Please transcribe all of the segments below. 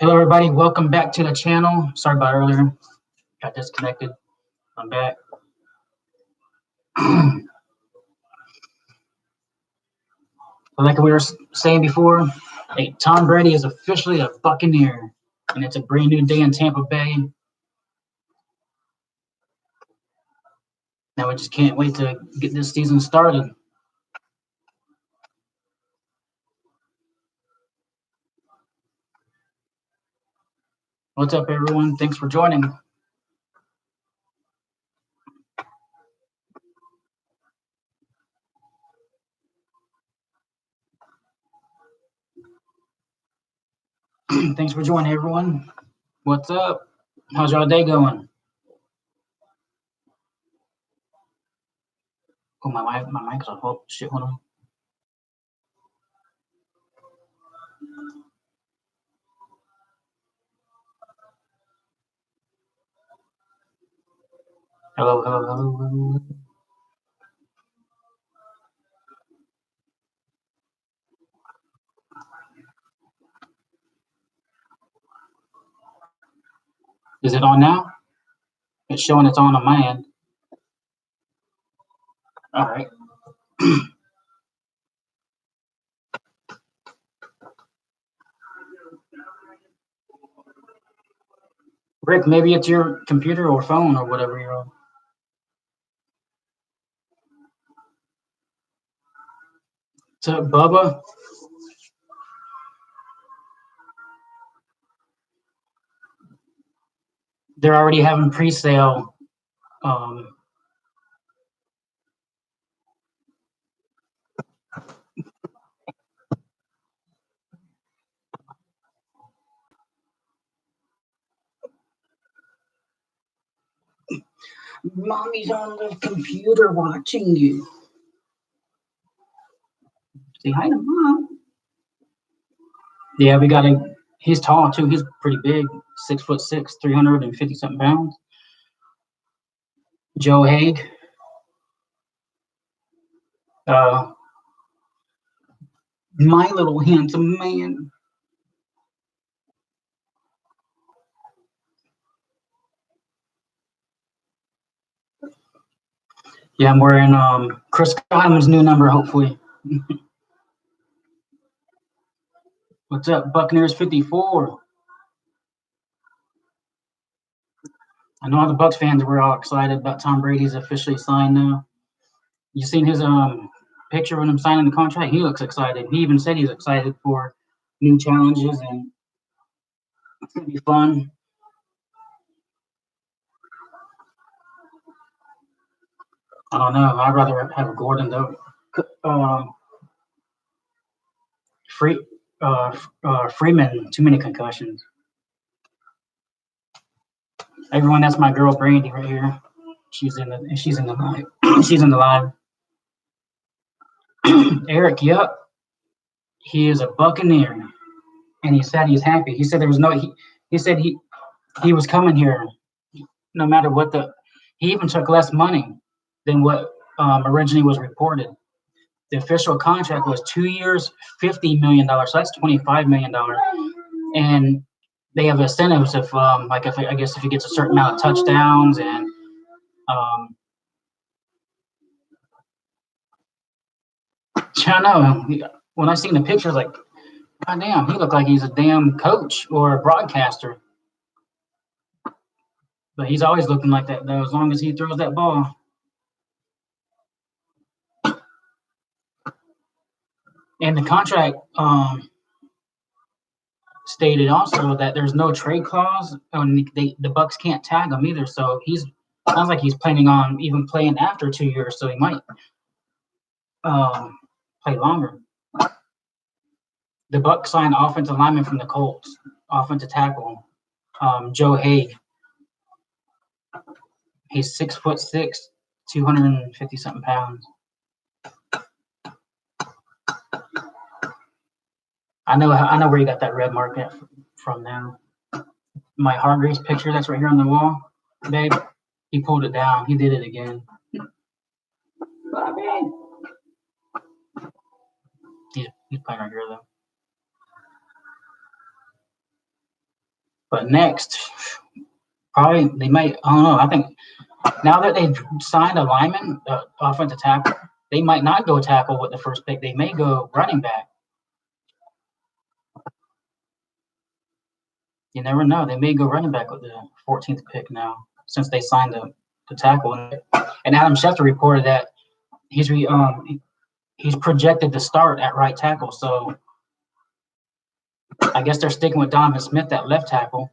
Hello, everybody. Welcome back to the channel. Sorry about earlier. Got disconnected. I'm back. Like we were saying before, hey, Tom Brady is officially a Buccaneer, and it's a brand new day in Tampa Bay. Now we just can't wait to get this season started. What's up, everyone? Thanks for joining. Thanks for joining, everyone. What's up? How's y'all day going? Oh, my mic's off. Oh, shit, hold on. Hello. Is it on now? It's showing it's on my end. All right. Rick, maybe it's your computer or phone or whatever you're on. To Bubba, they're already having pre-sale. Mommy's on the computer watching you. Say hi to mom. Yeah, we got a. He's tall too. He's pretty big. 6'6", 350 something pounds. Joe Haig. My little handsome man. Yeah, I'm wearing Chris Godwin's new number, hopefully. What's up, Buccaneers 54? I know all the Bucs fans were all excited about Tom Brady's officially signed now. You seen his picture when him signing the contract? He looks excited. He even said he's excited for new challenges and it's gonna be fun. I don't know. I'd rather have Gordon though. Freeman, too many concussions. Everyone, that's my girl Brandy right here. She's in the live. She's in the live. Eric, yep. He is a Buccaneer. And he said he's happy. He said there was no he said he was coming here no matter what he even took less money than what originally was reported. The official contract was 2 years, $50 million. So that's $25 million. And they have incentives if if he gets a certain amount of touchdowns and I know. When I seen the pictures, like, God damn, he looked like he's a damn coach or a broadcaster. But he's always looking like that though, as long as he throws that ball. And the contract stated also that there's no trade clause, and the Bucs can't tag him either. So sounds like he's planning on even playing after 2 years. So he might play longer. The Bucs signed offensive lineman from the Colts, offensive tackle, Joe Haig. He's 6'6", 250 something pounds. I know where you got that red mark from now. My Hargreaves picture that's right here on the wall, babe. He pulled it down. He did it again. He's playing right here though. But next, probably they might. I don't know. I think now that they've signed a lineman, offensive tackle, they might not go tackle with the first pick. They may go running back. You never know. They may go running back with the 14th pick now, since they signed the tackle. And Adam Schefter reported that he's projected to start at right tackle. So I guess they're sticking with Donovan Smith at left tackle.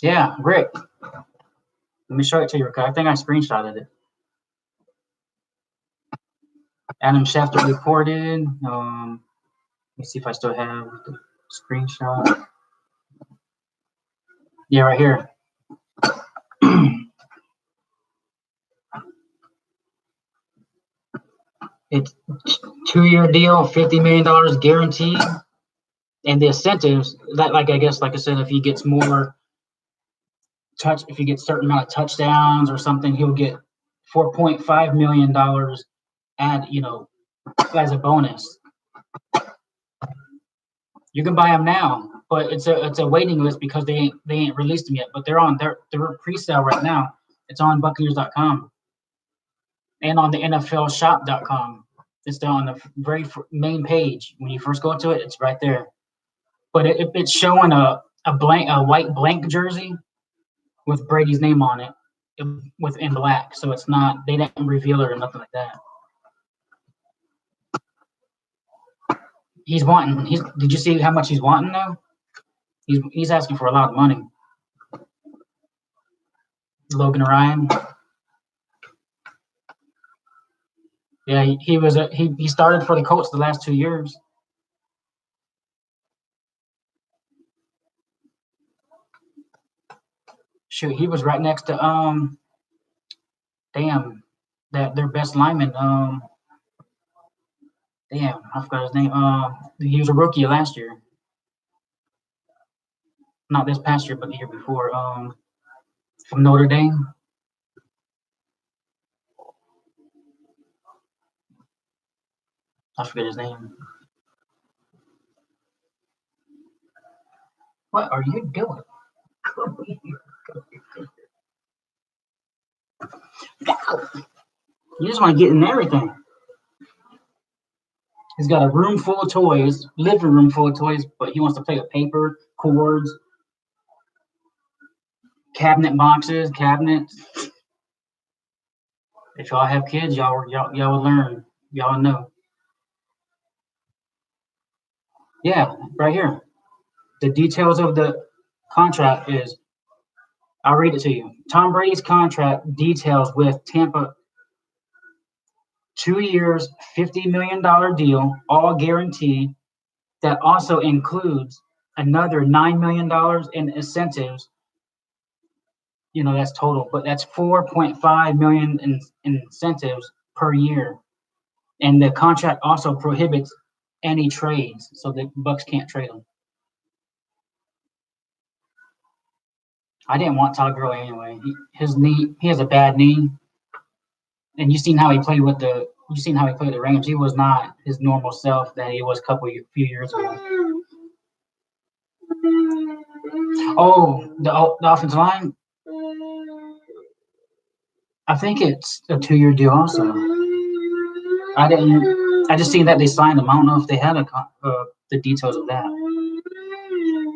Yeah, Rick. Let me show it to you, Rick. I think I screenshotted it. Adam Schefter reported. Let me see if I still have the screenshot. Yeah, right here. It's 2-year deal, $50 million guaranteed, and the incentives that, like I said, if he gets more if he gets a certain amount of touchdowns or something, he'll get $4.5 million as a bonus. You can buy them now, but it's a waiting list because they ain't released them yet. But they're pre-sale right now. It's on Buccaneers.com and on the NFLshop.com. It's down on the very main page. When you first go to it, it's right there. But it's showing a white blank jersey with Brady's name on it, in black. So it's not, they didn't reveal it or nothing like that. Did you see how much he's wanting though? He's asking for a lot of money. Logan Ryan. Yeah, he started for the Colts the last 2 years. Shoot, he was right next to their best lineman. I forgot his name. He was a rookie last year. Not this past year, but the year before. From Notre Dame. I forget his name. What are you doing? You just want to get in everything. He's got a room full of toys, living room full of toys, but he wants to play with paper, cords, cabinet boxes, cabinets. If y'all have kids, y'all will learn. Y'all know. Yeah, right here. The details of the contract is, I'll read it to you. Tom Brady's contract details with Tampa, 2 years, $50 million deal, all guaranteed. That also includes another $9 million in incentives. That's total, but that's $4.5 million in incentives per year. And the contract also prohibits any trades, so the Bucks can't trade them. I didn't want Todd Gurley anyway. He has a bad knee, and you've seen how he played the Rams. He was not his normal self that he was few years ago. Oh, the offensive line. I think it's a 2-year deal also. I just seen that they signed him. I don't know if they had the details of that.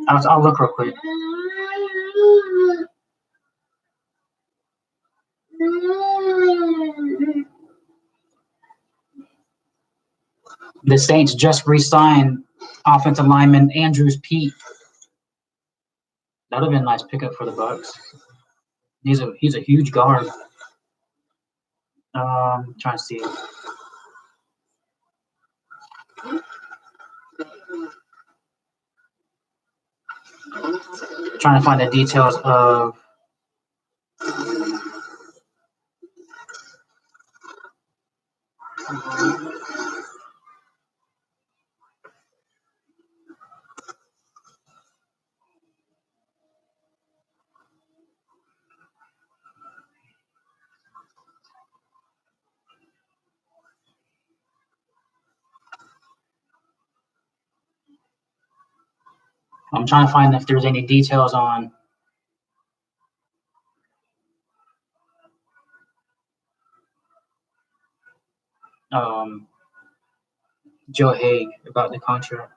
I'll look real quick. The Saints just re-signed offensive lineman Andrews Pete. That would have been a nice pickup for the Bucks. He's a huge guard. Trying to see. Trying to find the details of. I'm trying to find if there's any details on um, Joe Haig about the contract.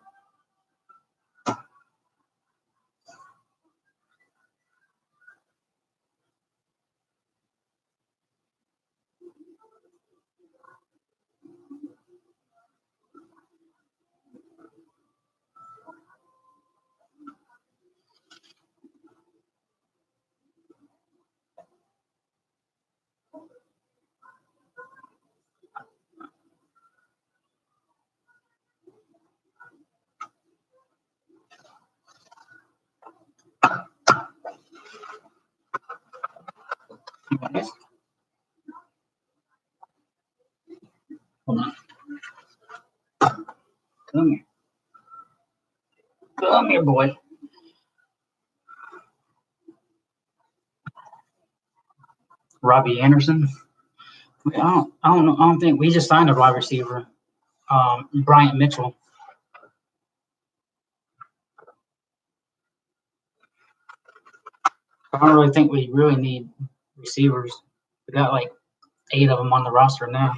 Hold on. Come here. Come here, boy. Robbie Anderson. I don't know. I don't think we just signed a wide receiver. Bryant Mitchell. I don't really think we really need receivers. We got like 8 of them on the roster now.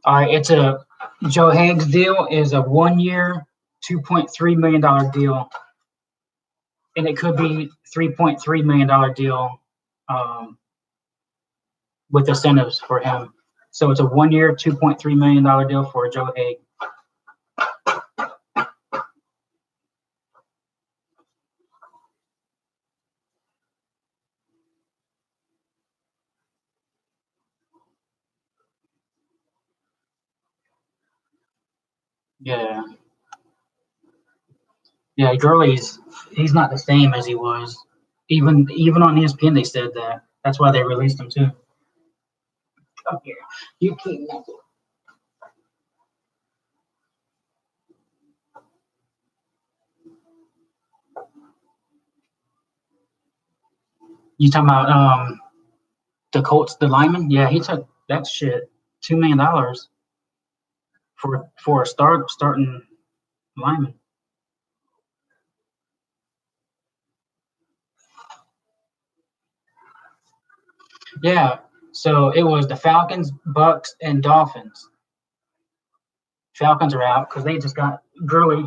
All right, it's a Joe Haig's deal is a 1-year, $2.3 million deal, and it could be $3.3 million deal with incentives for him. So it's a 1-year, $2.3 million deal for Joe Haig. Yeah, yeah, Gurley's he's not the same as he was. Even on ESPN they said that. That's why they released him too. Come here, you keep that. You talking about the Colts, the lineman? Yeah, he took that shit, $2 million for a starting lineman. Yeah, so it was the Falcons, Bucks, and Dolphins. Falcons are out because they just got Gurley.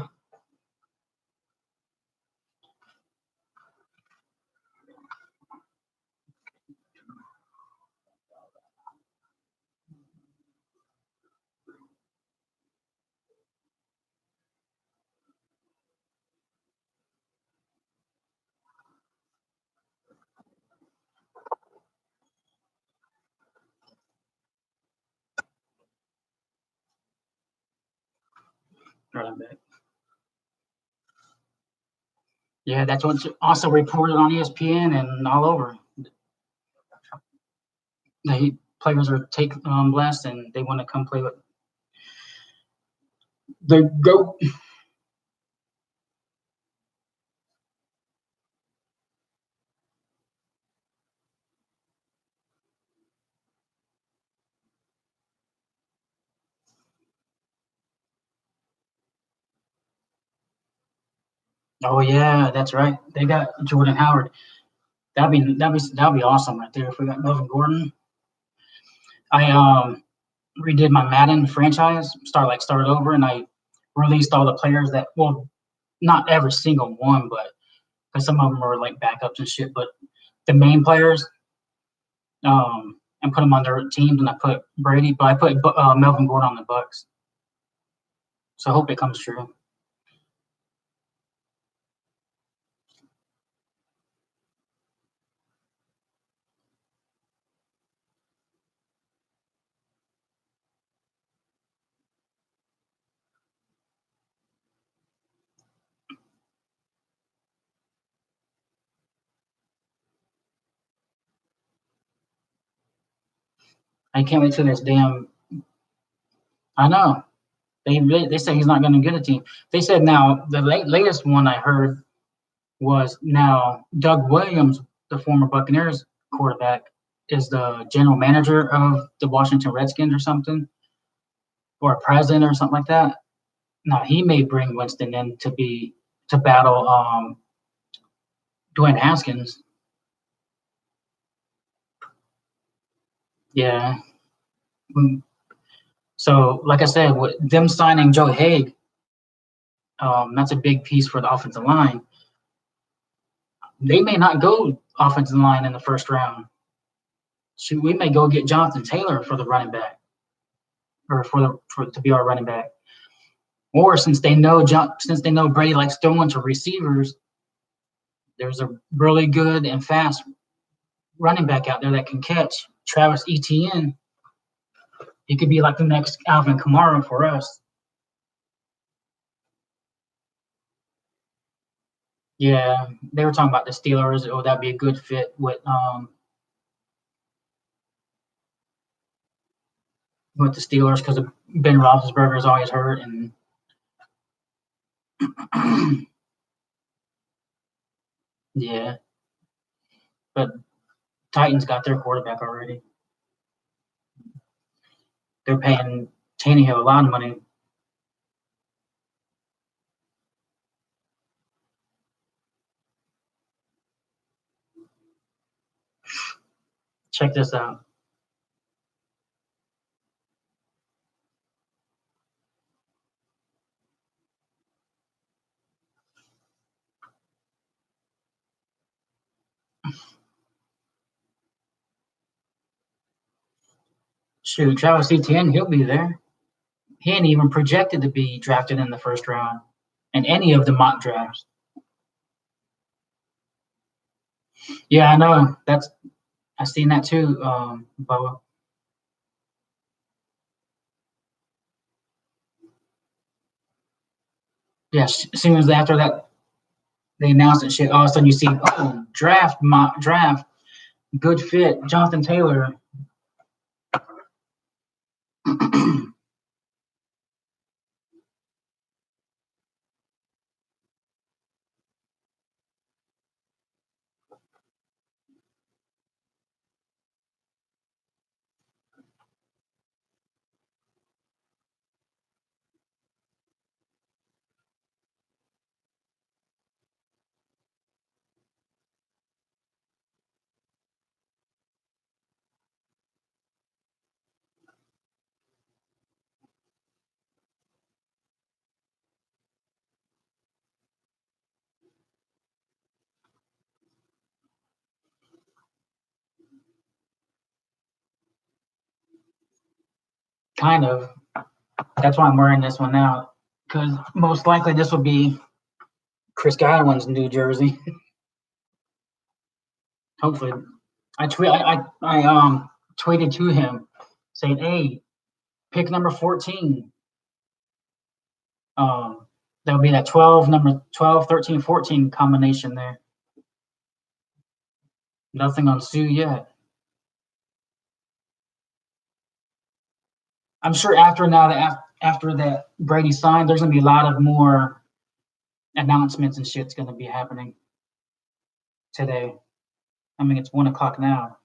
Running back. Yeah, that's what's also reported on ESPN and all over. The players are taking less and they want to come play with the GOAT. Oh yeah, that's right. They got Jordan Howard. That'd be awesome right there if we got Melvin Gordon. I redid my Madden franchise, started over, and I released all the players that not every single one, but because some of them were like backups and shit, but the main players, and put them on their teams, and I put Brady, but I put Melvin Gordon on the Bucks. So I hope it comes true. I can't wait till this damn. I know they say he's not going to get a team. They said now the latest one I heard was now Doug Williams, the former Buccaneers quarterback. is the general manager of the Washington Redskins or something, or a president or something like that. Now he may bring Winston in to battle Dwayne Haskins. Yeah. So, like I said, with them signing Joe Haig, that's a big piece for the offensive line. They may not go offensive line in the first round. Shoot, we may go get Jonathan Taylor for the running back, or for to be our running back. Or since they know Brady likes throwing to receivers, there's a really good and fast running back out there that can catch. Travis Etienne. He could be like the next Alvin Kamara for us. Yeah, they were talking about the Steelers. Oh, that'd be a good fit with the Steelers because Ben Roethlisberger is always hurt, and yeah, but Titans got their quarterback already. They're paying Tannehill a lot of money. Check this out. Shoot, Travis Etienne, he'll be there. He ain't even projected to be drafted in the first round in any of the mock drafts. Yeah, I know. I seen that too, Bubba. Yeah, as soon as after that they announced that shit, all of a sudden you see, mock draft, good fit, Jonathan Taylor. Kind of. That's why I'm wearing this one now, because most likely this will be Chris Godwin's new jersey. Hopefully, I tweeted to him saying, "Hey, pick number 14. That'll be that 12, 13, 14 combination there. Nothing on Sue yet. I'm sure after that Brady signed, there's gonna be a lot of more announcements and shit's gonna be happening today. I mean, it's 1:00 now.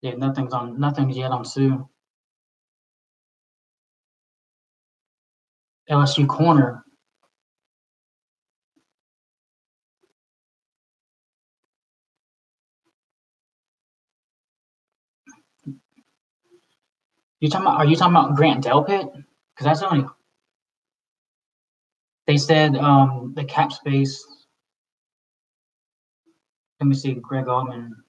Yeah, nothing's yet on Sue. LSU corner. Are you talking about Grant Delpit? Because that's only they said the cap space. Let me see, Greg Allman.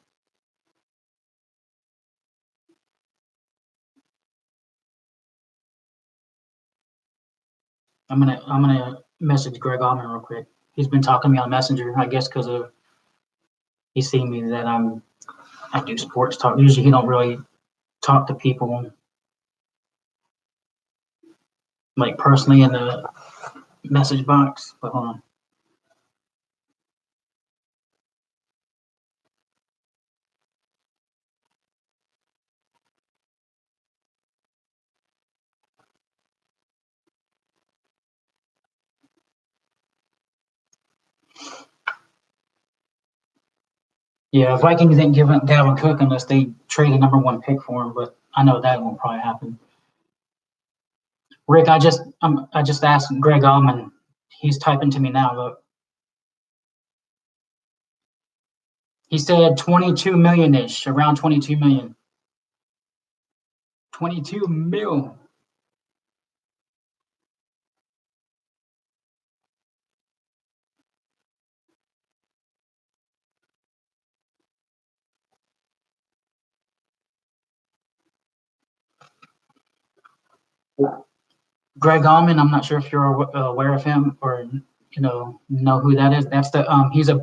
I'm gonna message Greg Allman real quick. He's been talking to me on Messenger, I guess, because of he's seen me that I do sports talk. Usually he don't really talk to people. like personally in the message box. But hold on. Yeah, Vikings didn't give up Dalvin Cook unless they trade a number 1 pick for him, but I know that won't probably happen. Rick, I just asked Greg Allman. He's typing to me now. Look, he said 22 million ish, around 22 million. 22 mil. Greg Allman, I'm not sure if you're aware of him or know who that is. That's the he's a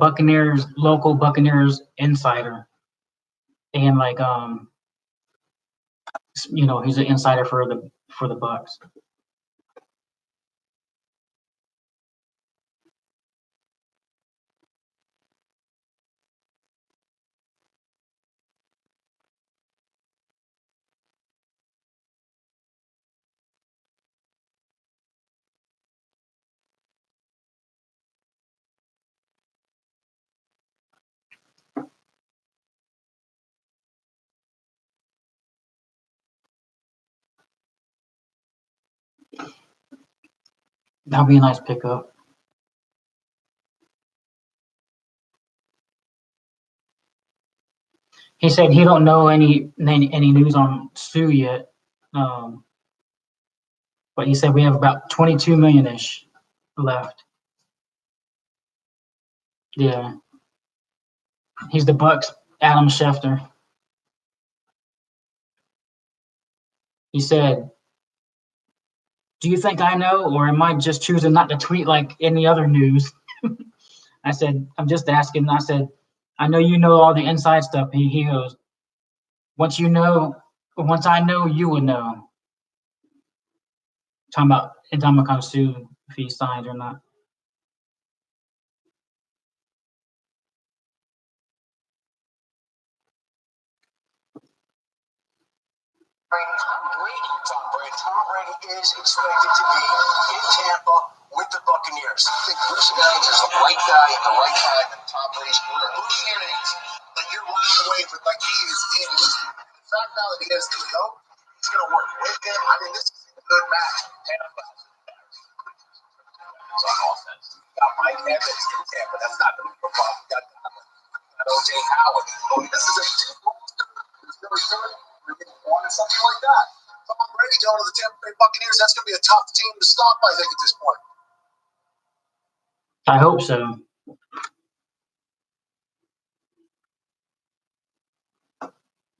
local Buccaneers insider, and like he's an insider for the Bucks. That'll be a nice pickup. He said he don't know any news on Sue yet, but he said we have about 22 million ish left. Yeah, he's the Bucks. Adam Schefter. He said, "Do you think I know, or am I just choosing not to tweet like any other news?" I said, "I'm just asking." I said, "I know you know all the inside stuff." He goes, "Once I know, you would know." Talking about kind of Sue if he signed or not. Tom Brady is expected to be in Tampa with the Buccaneers. I think Bruce Arians is the right guy at the right time in Tom Brady's career. Bruce Arians, like you're running away, but like he is in. The fact now that he has to go, he's going to work with him. I mean, this is a good match. Tampa. It's on offense. You got Mike Evans in Tampa. That's not going to be a problem. You got O.J. Howard. This is a deep roster. It's very good. Maybe wanted something like that. Tom Brady going to the Tampa Bay Buccaneers, that's going to be a tough team to stop, I think, at this point. I hope so.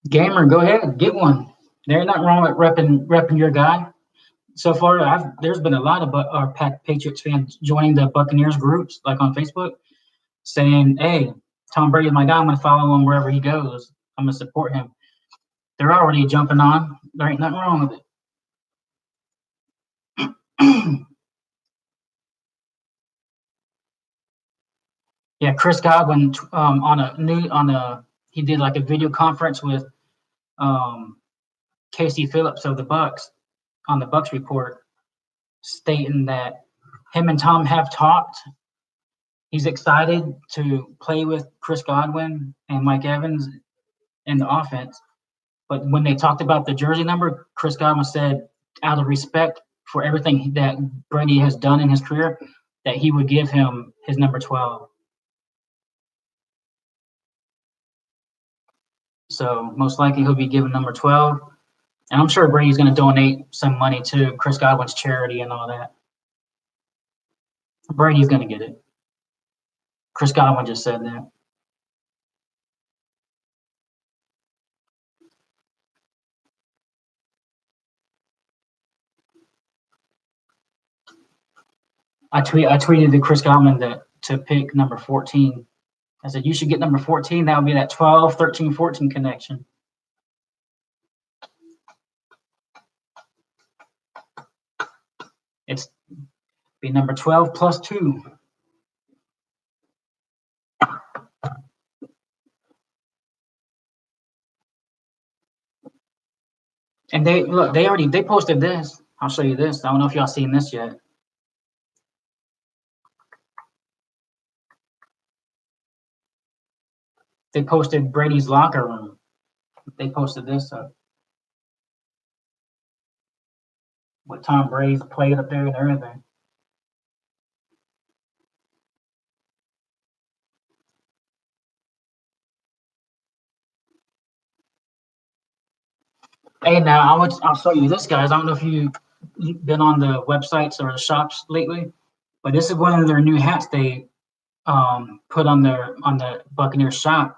Gamer, go ahead, get one. There's nothing wrong with repping your guy. So far, there's been a lot of our Patriots fans joining the Buccaneers groups, like on Facebook, saying, "Hey, Tom Brady's my guy. I'm going to follow him wherever he goes. I'm going to support him." They're already jumping on. There ain't nothing wrong with it. Yeah, Chris Godwin he did like a video conference with Casey Phillips of the Bucks on the Bucks report, stating that him and Tom have talked. He's excited to play with Chris Godwin and Mike Evans in the offense. But when they talked about the jersey number, Chris Godwin said, out of respect for everything that Brady has done in his career, that he would give him his number 12. So most likely he'll be given number 12. And I'm sure Brady's going to donate some money to Chris Godwin's charity and all that. Brady's going to get it. Chris Godwin just said that. I tweeted to Chris Godwin to pick number 14. I said, you should get number 14. That would be that 12, 13, 14 connection. It's be number 12 plus 2. And they posted this. I'll show you this. I don't know if y'all seen this yet. They posted Brady's locker room. They posted this up with Tom Brady's plate up there and everything. Hey, now I'll show you this, guys. I don't know if you've been on the websites or the shops lately, but this is one of their new hats they put on the Buccaneers shop.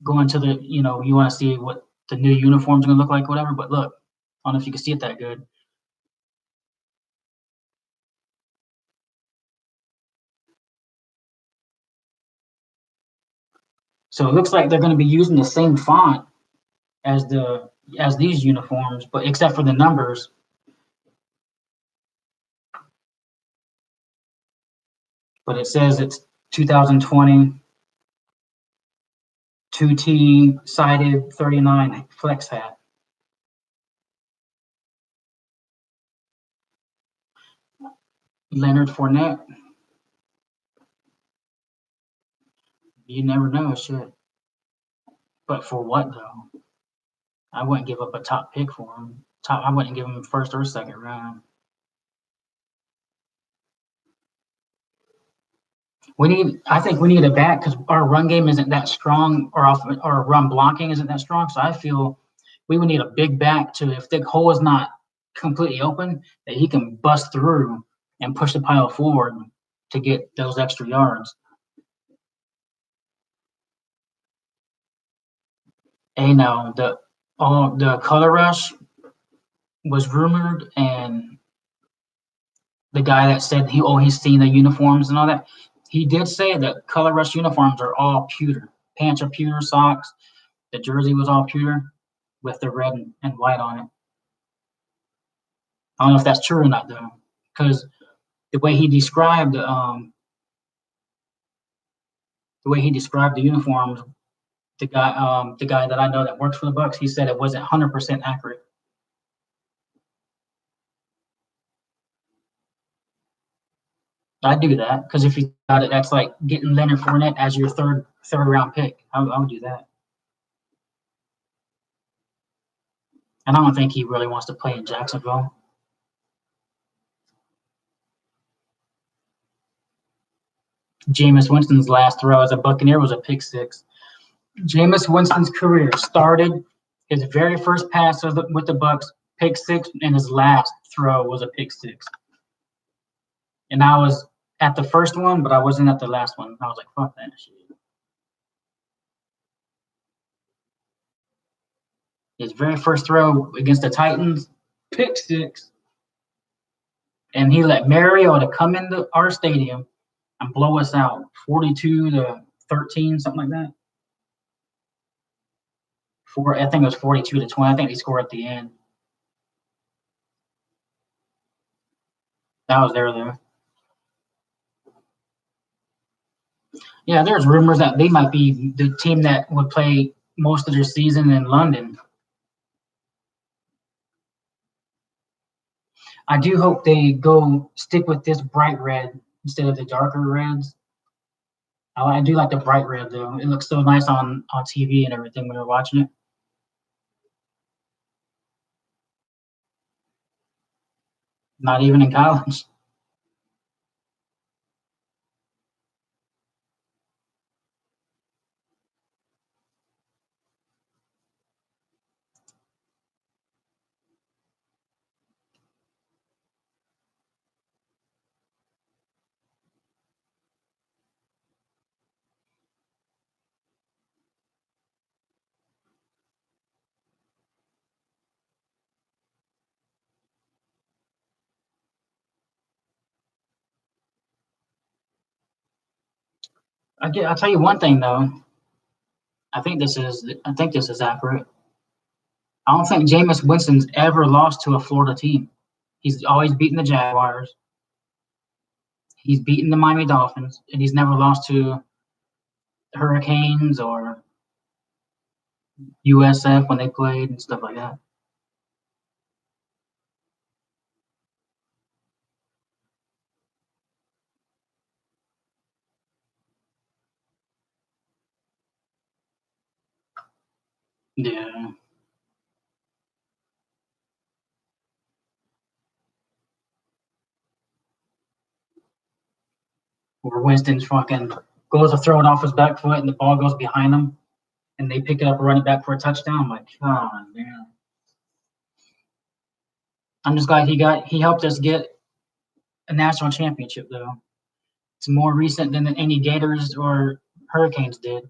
Going to the, you want to see what the new uniform's gonna look like, whatever. But look, I don't know if you can see it that good. So it looks like they're going to be using the same font as these uniforms, but except for the numbers. But it says it's 2020 2T sided 39 flex hat. Leonard Fournette. You never know, shit. But for what though? I wouldn't give up a top pick for him. I wouldn't give him first or second round. I think we need a back because our run game isn't that strong, or our run blocking isn't that strong. So I feel we would need a big back to, if the hole is not completely open, that he can bust through and push the pile forward to get those extra yards. And now the color rush was rumored, and the guy that said he's seen the uniforms and all that, he did say that color rush uniforms are all pewter. Pants are pewter, socks. The jersey was all pewter with the red and white on it. I don't know if that's true or not though, because the way he described the uniforms, the guy that I know that works for the Bucs, he said it wasn't 100% accurate. I'd do that because if you got it, that's like getting Leonard Fournette as your third round pick. I would do that. And I don't think he really wants to play in Jacksonville. Jameis Winston's last throw as a Buccaneer was a pick six. Jameis Winston's career started his very first pass with the Bucs, pick six, and his last throw was a pick six. And I was at the first one, but I wasn't at the last one. I was like, fuck that shit. His very first throw against the Titans, pick six. And he let Mariota come into our stadium and blow us out 42-13, something like that. I think it was 42-20. I think he scored at the end. That was there, though. Yeah, there's rumors that they might be the team that would play most of their season in London. I do hope they stick with this bright red instead of the darker reds. I do like the bright red though. It looks so nice on TV and everything when you're watching it. Not even in college. I'll tell you one thing though. I think this is accurate. I don't think Jameis Winston's ever lost to a Florida team. He's always beaten the Jaguars. He's beaten the Miami Dolphins, and he's never lost to Hurricanes or USF when they played and stuff like that. Yeah. Where Winston's fucking goes to throw it off his back foot and the ball goes behind him and they pick it up and run it back for a touchdown. I'm like, come on, man. I'm just glad he helped us get a national championship though. It's more recent than any Gators or Hurricanes did.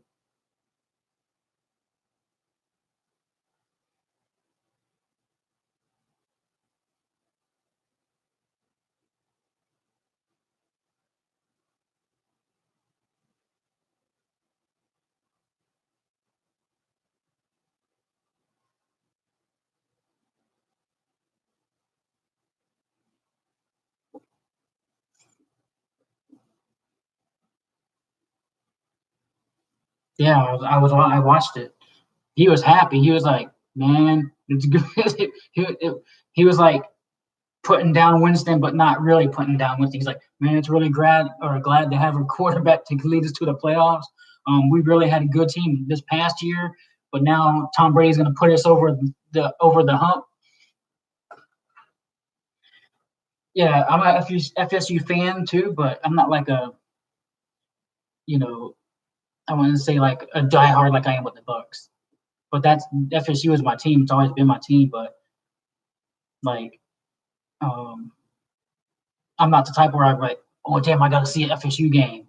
Yeah, I watched it. He was happy. He was like, man, it's good. He was like putting down Winston, but not really putting down Winston. He's like, man, it's really glad to have a quarterback to lead us to the playoffs. We really had a good team this past year, but now Tom Brady's going to put us over the hump. Yeah, I'm a FSU fan too, but I'm not like you know, I want to say like a diehard like I am with the Bucks. But that's FSU is my team. It's always been my team, but like, um, I'm not the type where I'm like, oh damn, I got to see an FSU game.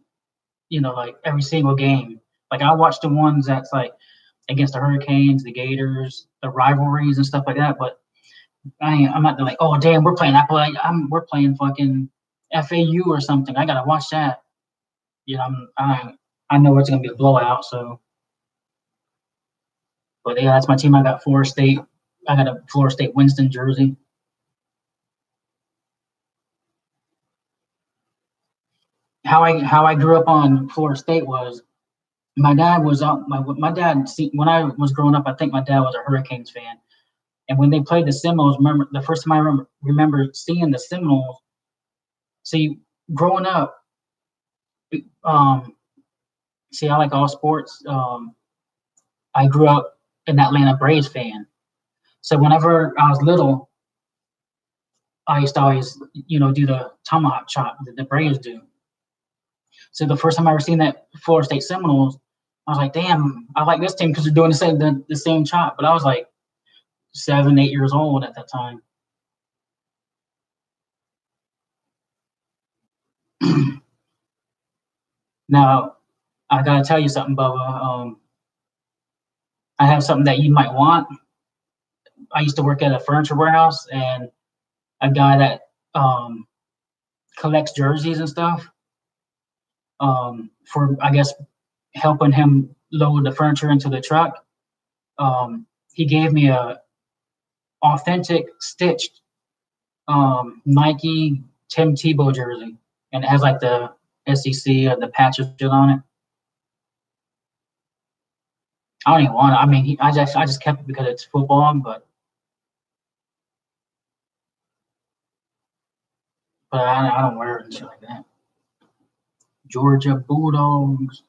Like every single game. Like I watch the ones that's like against the Hurricanes, the Gators, the rivalries and stuff like that. But I'm not like, oh damn, we're playing fucking FAU or something. I gotta watch that. I know it's gonna be a blowout. So, but yeah, that's my team. I got Florida State. I got a Florida State Winston jersey. How I grew up on Florida State was my dad was out. My dad when I was growing up, I think my dad was a Hurricanes fan. And when they played the Seminoles, remember the first time I remember seeing the Seminoles. See, growing up, um, see, I like all sports. I grew up an Atlanta Braves fan. So whenever I was little, I used to always, do the tomahawk chop that the Braves do. So the first time I ever seen that Florida State Seminoles, I was like, damn, I like this team because they're doing the same chop. But I was like 7, 8 years old at that time. Now, I gotta tell you something, Bubba. I have something that you might want. I used to work at a furniture warehouse, and a guy that um, collects jerseys and stuff, for I guess helping him load the furniture into the truck. He gave me a authentic stitched Nike Tim Tebow jersey, and it has like the SEC or the patches on it. I don't even want it. I mean, I just kept it because it's football, but I don't wear it and shit like that. Georgia Bulldogs.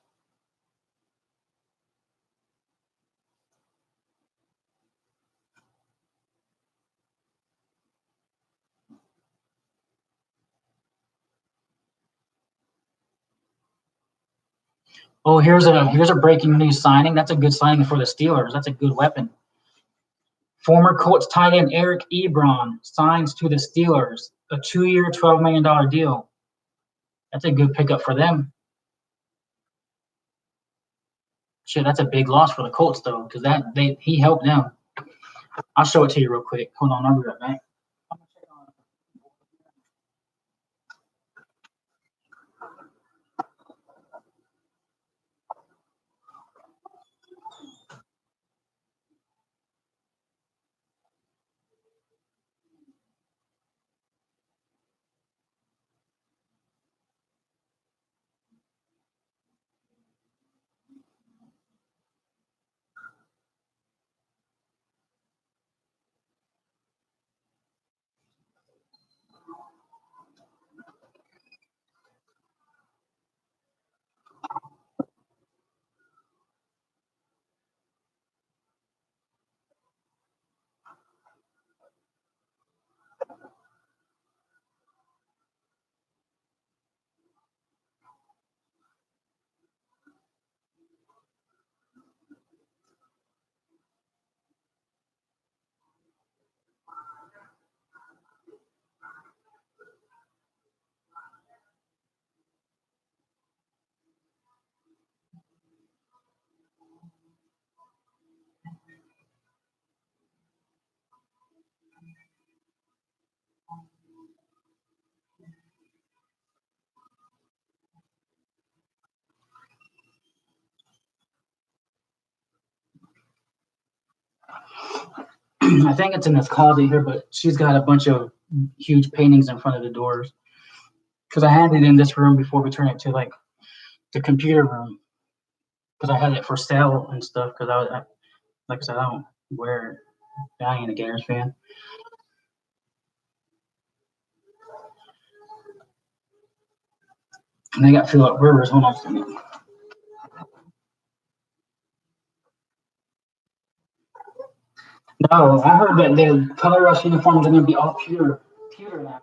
Oh, here's a breaking news signing. That's a good signing for the Steelers. That's a good weapon. Former Colts tight end Eric Ebron signs to the Steelers, a 2-year, $12 million deal. That's a good pickup for them. Shit, that's a big loss for the Colts though, because he helped them. I'll show it to you real quick. Hold on, I'll be right back. I think it's in this closet here, but she's got a bunch of huge paintings in front of the doors. Because I had it in this room before we turned it to like the computer room. Because I had it for sale and stuff. Because like I said, I don't wear it. I ain't a Gators fan. And they got Phillip Rivers. Hold on a second. No, I heard that the color rush uniforms are going to be all pewter now.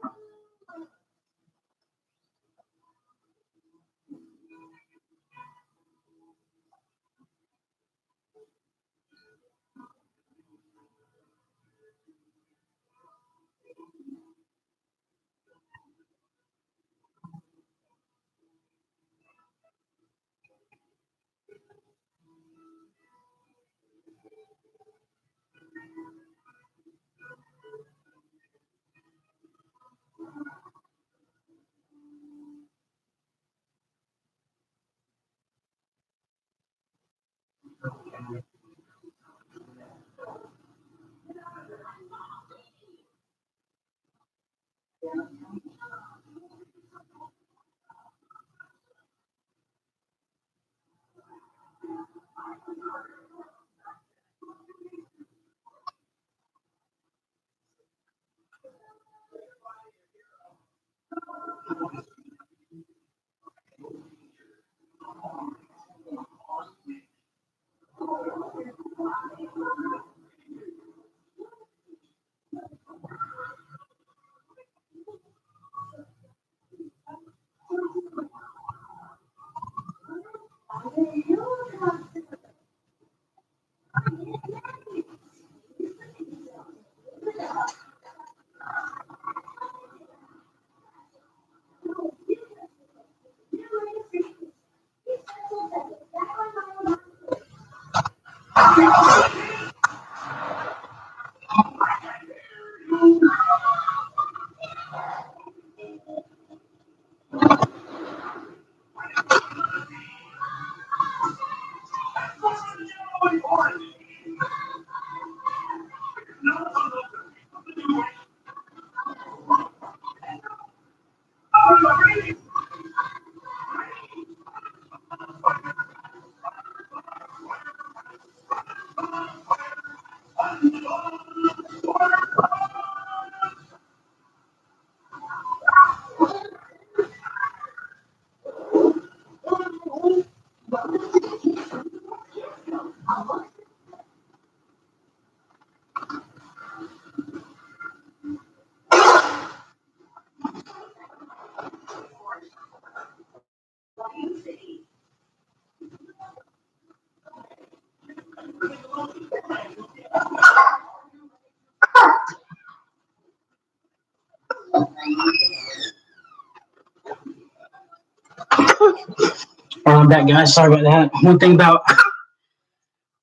I'm back, guys. Sorry about that. One thing about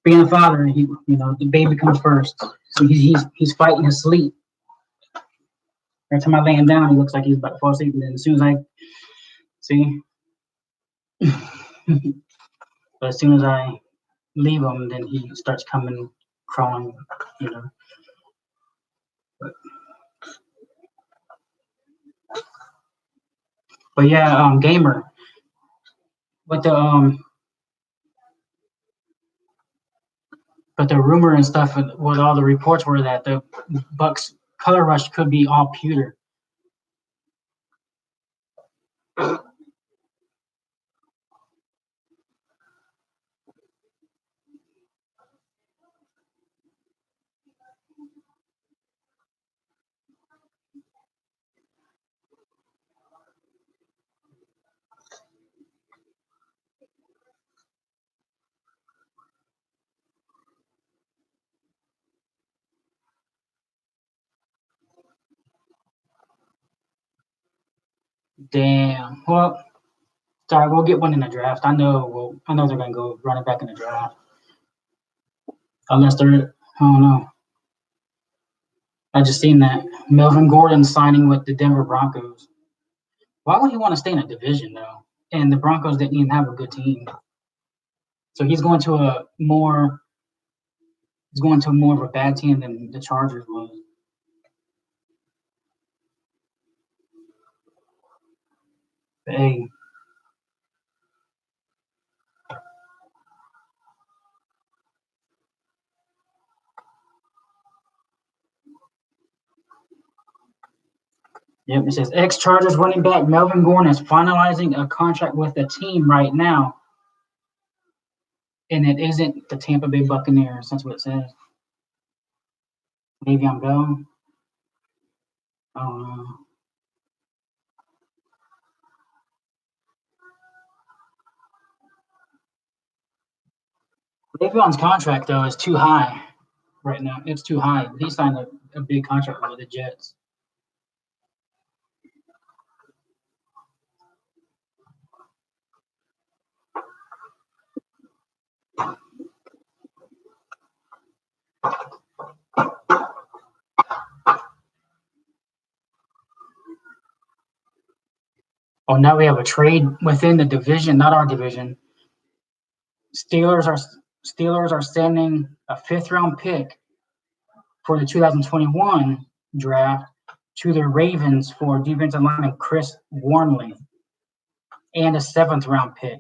being a father, the baby comes first. So he's fighting his sleep. Every time I lay him down, he looks like he's about to fall asleep. And then as soon as I see, but as soon as I leave him, then he starts coming, crawling, you know. But yeah, gamer. But the rumor and stuff with all the reports were that the Bucks color rush could be all pewter. Damn. Well, sorry, we'll get one in the draft. I know they're gonna go running back in the draft. Unless they're, I don't know. I just seen that Melvin Gordon signing with the Denver Broncos. Why would he want to stay in a division though? And the Broncos didn't even have a good team. So he's going to a more He's going to more of a bad team than the Chargers was. But hey, yep, it says ex-Chargers running back Melvin Gordon is finalizing a contract with the team right now, and it isn't the Tampa Bay Buccaneers. That's what it says. Le'Veon Bell. Oh, Le'Veon's contract though is too high right now. It's too high. He signed a big contract with the Jets. Oh, now we have a trade within the division, not our division. Steelers are sending a 5th-round pick for the 2021 draft to the Ravens for defensive lineman Chris Wormley and a 7th-round pick.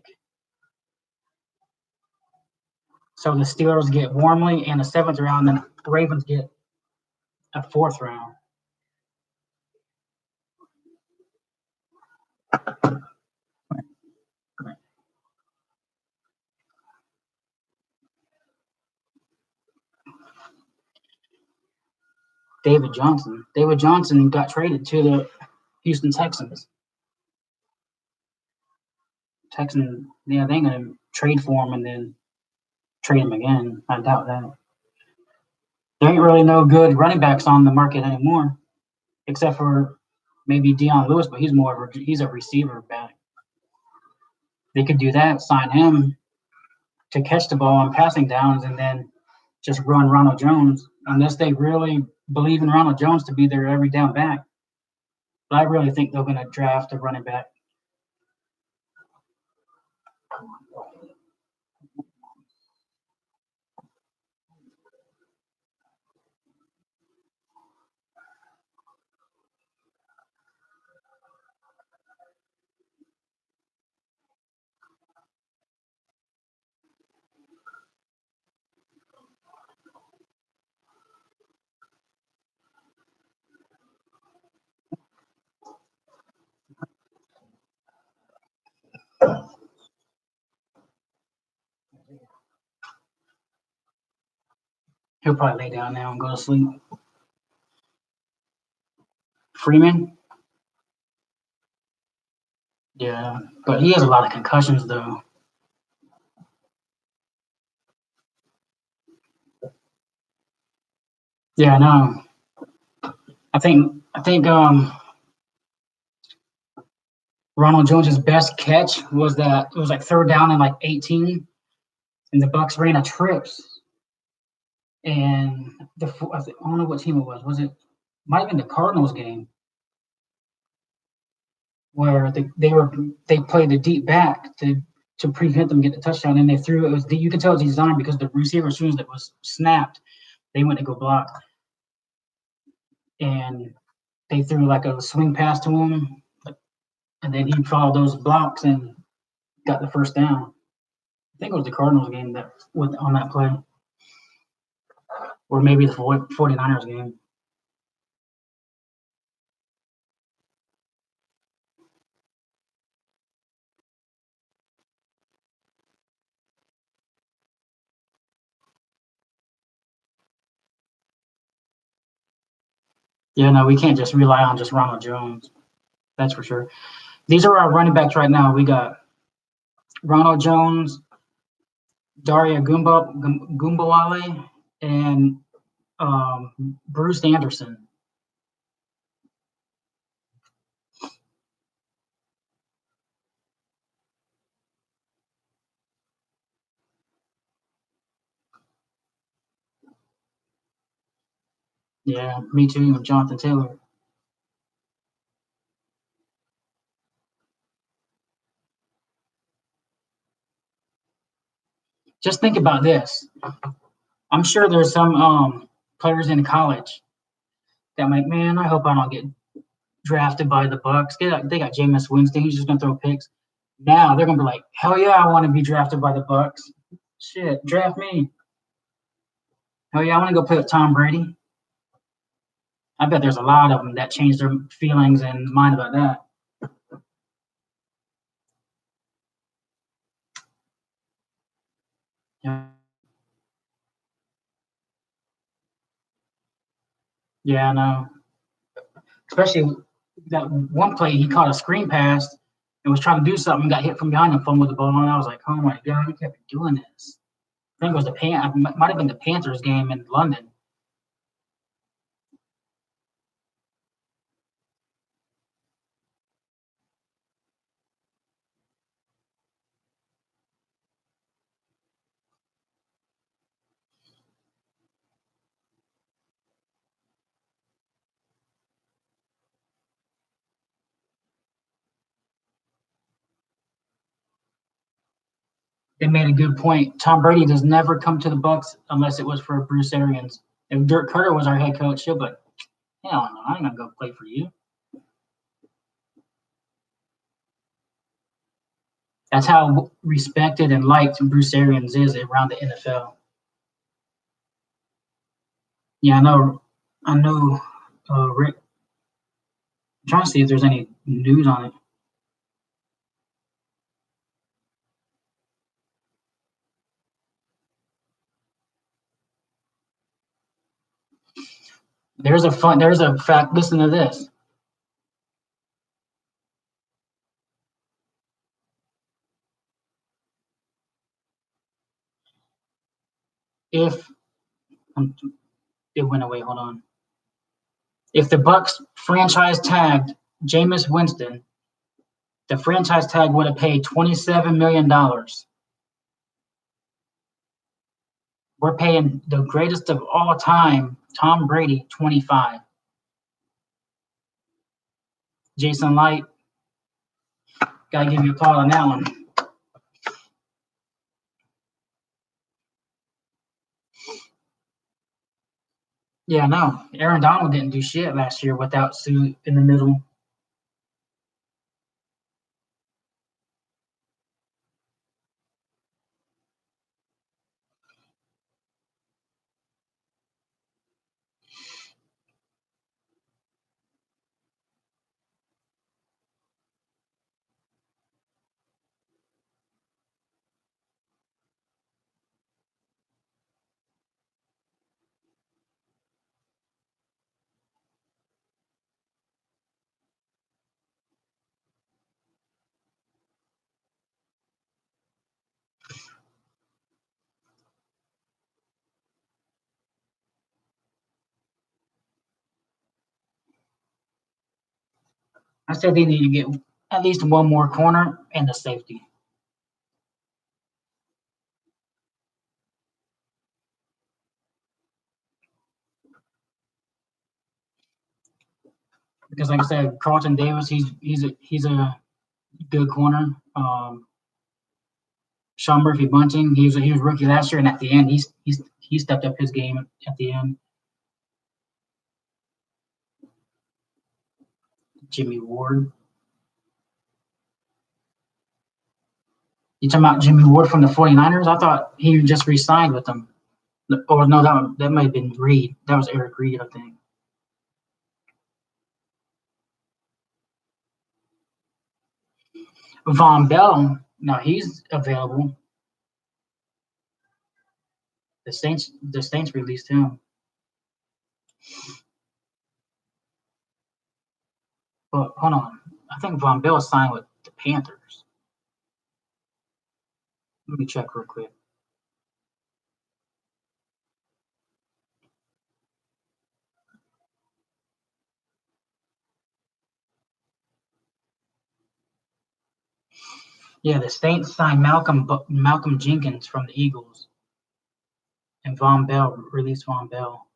So the Steelers get Wormley and a 7th round, and the Ravens get a 4th round. David Johnson got traded to the Houston Texans. Yeah, they ain't gonna trade for him and then trade him again. I doubt that. There ain't really no good running backs on the market anymore, except for maybe Deion Lewis, but he's a receiver back. They could do that, sign him to catch the ball on passing downs, and then just run Ronald Jones, unless they really believe in Ronald Jones to be their every down back. But I really think they're going to draft a running back. He'll probably lay down now and go to sleep. Freeman? Yeah, but he has a lot of concussions, though. Yeah, I know. I think Ronald Jones's best catch was that it was like 3rd down and like 18, and the Bucks ran a trips. And I don't know what team it was. Might have been the Cardinals game where they played the deep back to prevent them getting the touchdown, and they threw it. You can tell it's designed because the receiver, as soon as it was snapped, they went to go block, and they threw like a swing pass to him, and then he followed those blocks and got the 1st down. I think it was the Cardinals game on that play, or maybe the 49ers game. Yeah, no, we can't just rely on just Ronald Jones. That's for sure. These are our running backs right now. We got Ronald Jones, Daria Gumbawale, and Bruce Anderson. Yeah, me too, and Jonathan Taylor. Just think about this. I'm sure there's some players in college that I'm like, man, I hope I don't get drafted by the Bucks. They got Jameis Winston. He's just gonna throw picks. Now they're gonna be like, hell yeah, I want to be drafted by the Bucks. Shit, draft me. Hell yeah, I want to go play with Tom Brady. I bet there's a lot of them that change their feelings and mind about that. Yeah, yeah, I know. Especially that one play, he caught a screen pass and was trying to do something, got hit from behind and fumbled the ball. And I was like, oh my god, he kept doing this. I think it was might have been the Panthers game in London. They made a good point. Tom Brady does never come to the Bucks unless it was for Bruce Arians. If Dirk Carter was our head coach, he'll be like, hell no, I ain't gonna go play for you. That's how respected and liked Bruce Arians is around the NFL. Yeah, I know. I know. Rick, I'm trying to see if there's any news on it. There's a fact. Listen to this. If it went away, hold on. If the Bucks franchise tagged Jameis Winston, the franchise tag would have paid $27 million. We're paying the greatest of all time, Tom Brady, 25. Jason Light, gotta give you a call on that one. Yeah, no. Aaron Donald didn't do shit last year without Sue in the middle. I said they need to get at least one more corner and a safety. Because like I said, Carlton Davis, he's a good corner. Sean Murphy Bunting, he was rookie last year, and at the end, he stepped up his game at the end. Jimmy Ward. You talking about Jimmy Ward from the 49ers? I thought he just re-signed with them. Or no, that might have been Reed. That was Eric Reed, I think. Von Bell, no, he's available. The Saints released him. But hold on, I think Von Bell signed with the Panthers. Let me check real quick. Yeah, the Saints signed Malcolm Jenkins from the Eagles, and Von Bell released Von Bell.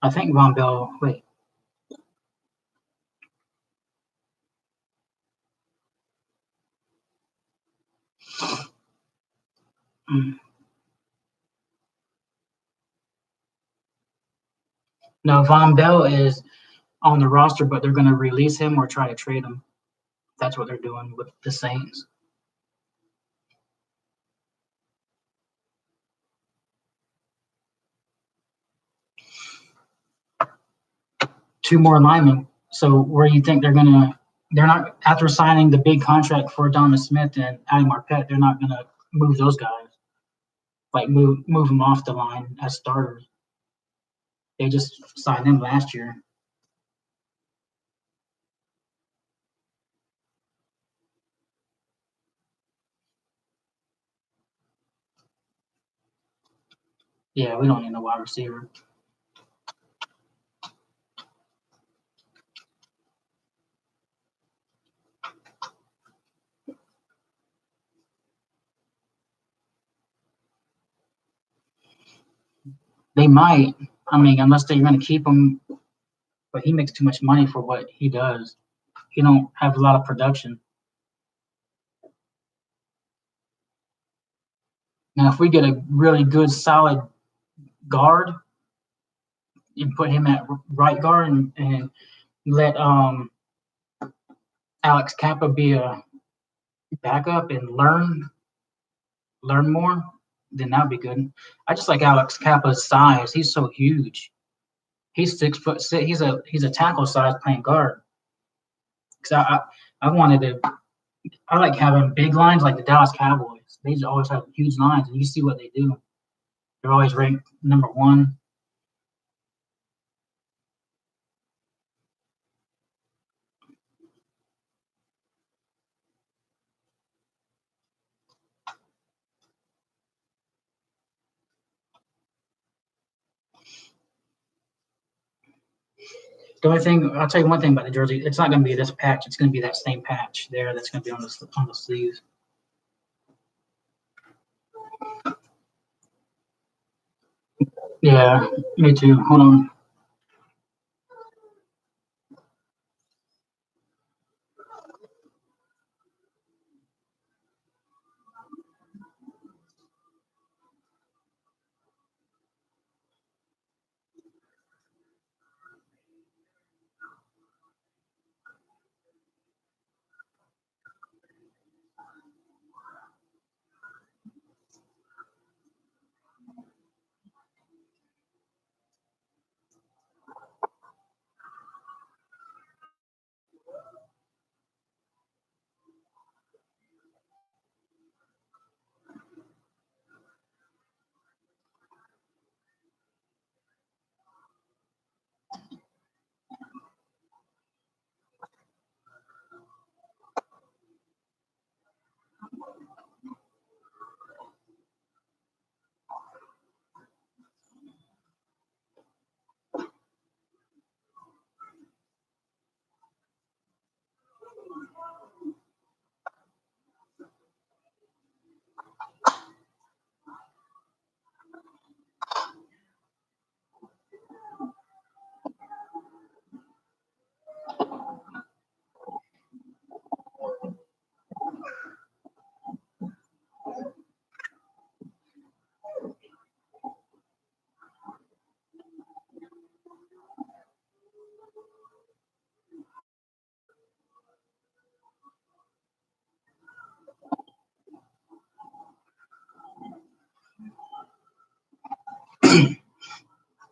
I think Von Bell. Wait. Mm. No, Von Bell is on the roster, but they're going to release him or try to trade him. That's what they're doing with the Saints. Two more linemen. So where do you think they're gonna? They're not after signing the big contract for Donovan Smith and Ali Marpet. They're not gonna move those guys. Like move them off the line as starters. They just signed them last year. Yeah, we don't need a wide receiver. They might. I mean, unless they're going to keep him, but he makes too much money for what he does. He don't have a lot of production. Now, if we get a really good, solid guard, you can put him at right guard and let Alex Kappa be a backup and learn more, then that'd be good. I just like Alex Kappa's size. He's so huge. He's 6'6". He's a tackle size playing guard. Cause I wanted to. I like having big lines like the Dallas Cowboys. They just always have huge lines, and you see what they do. They're always ranked number one. The only thing I'll tell you one thing about the jersey, it's not going to be this patch. It's going to be that same patch there that's going to be on the sleeves. Yeah, me too. Hold on.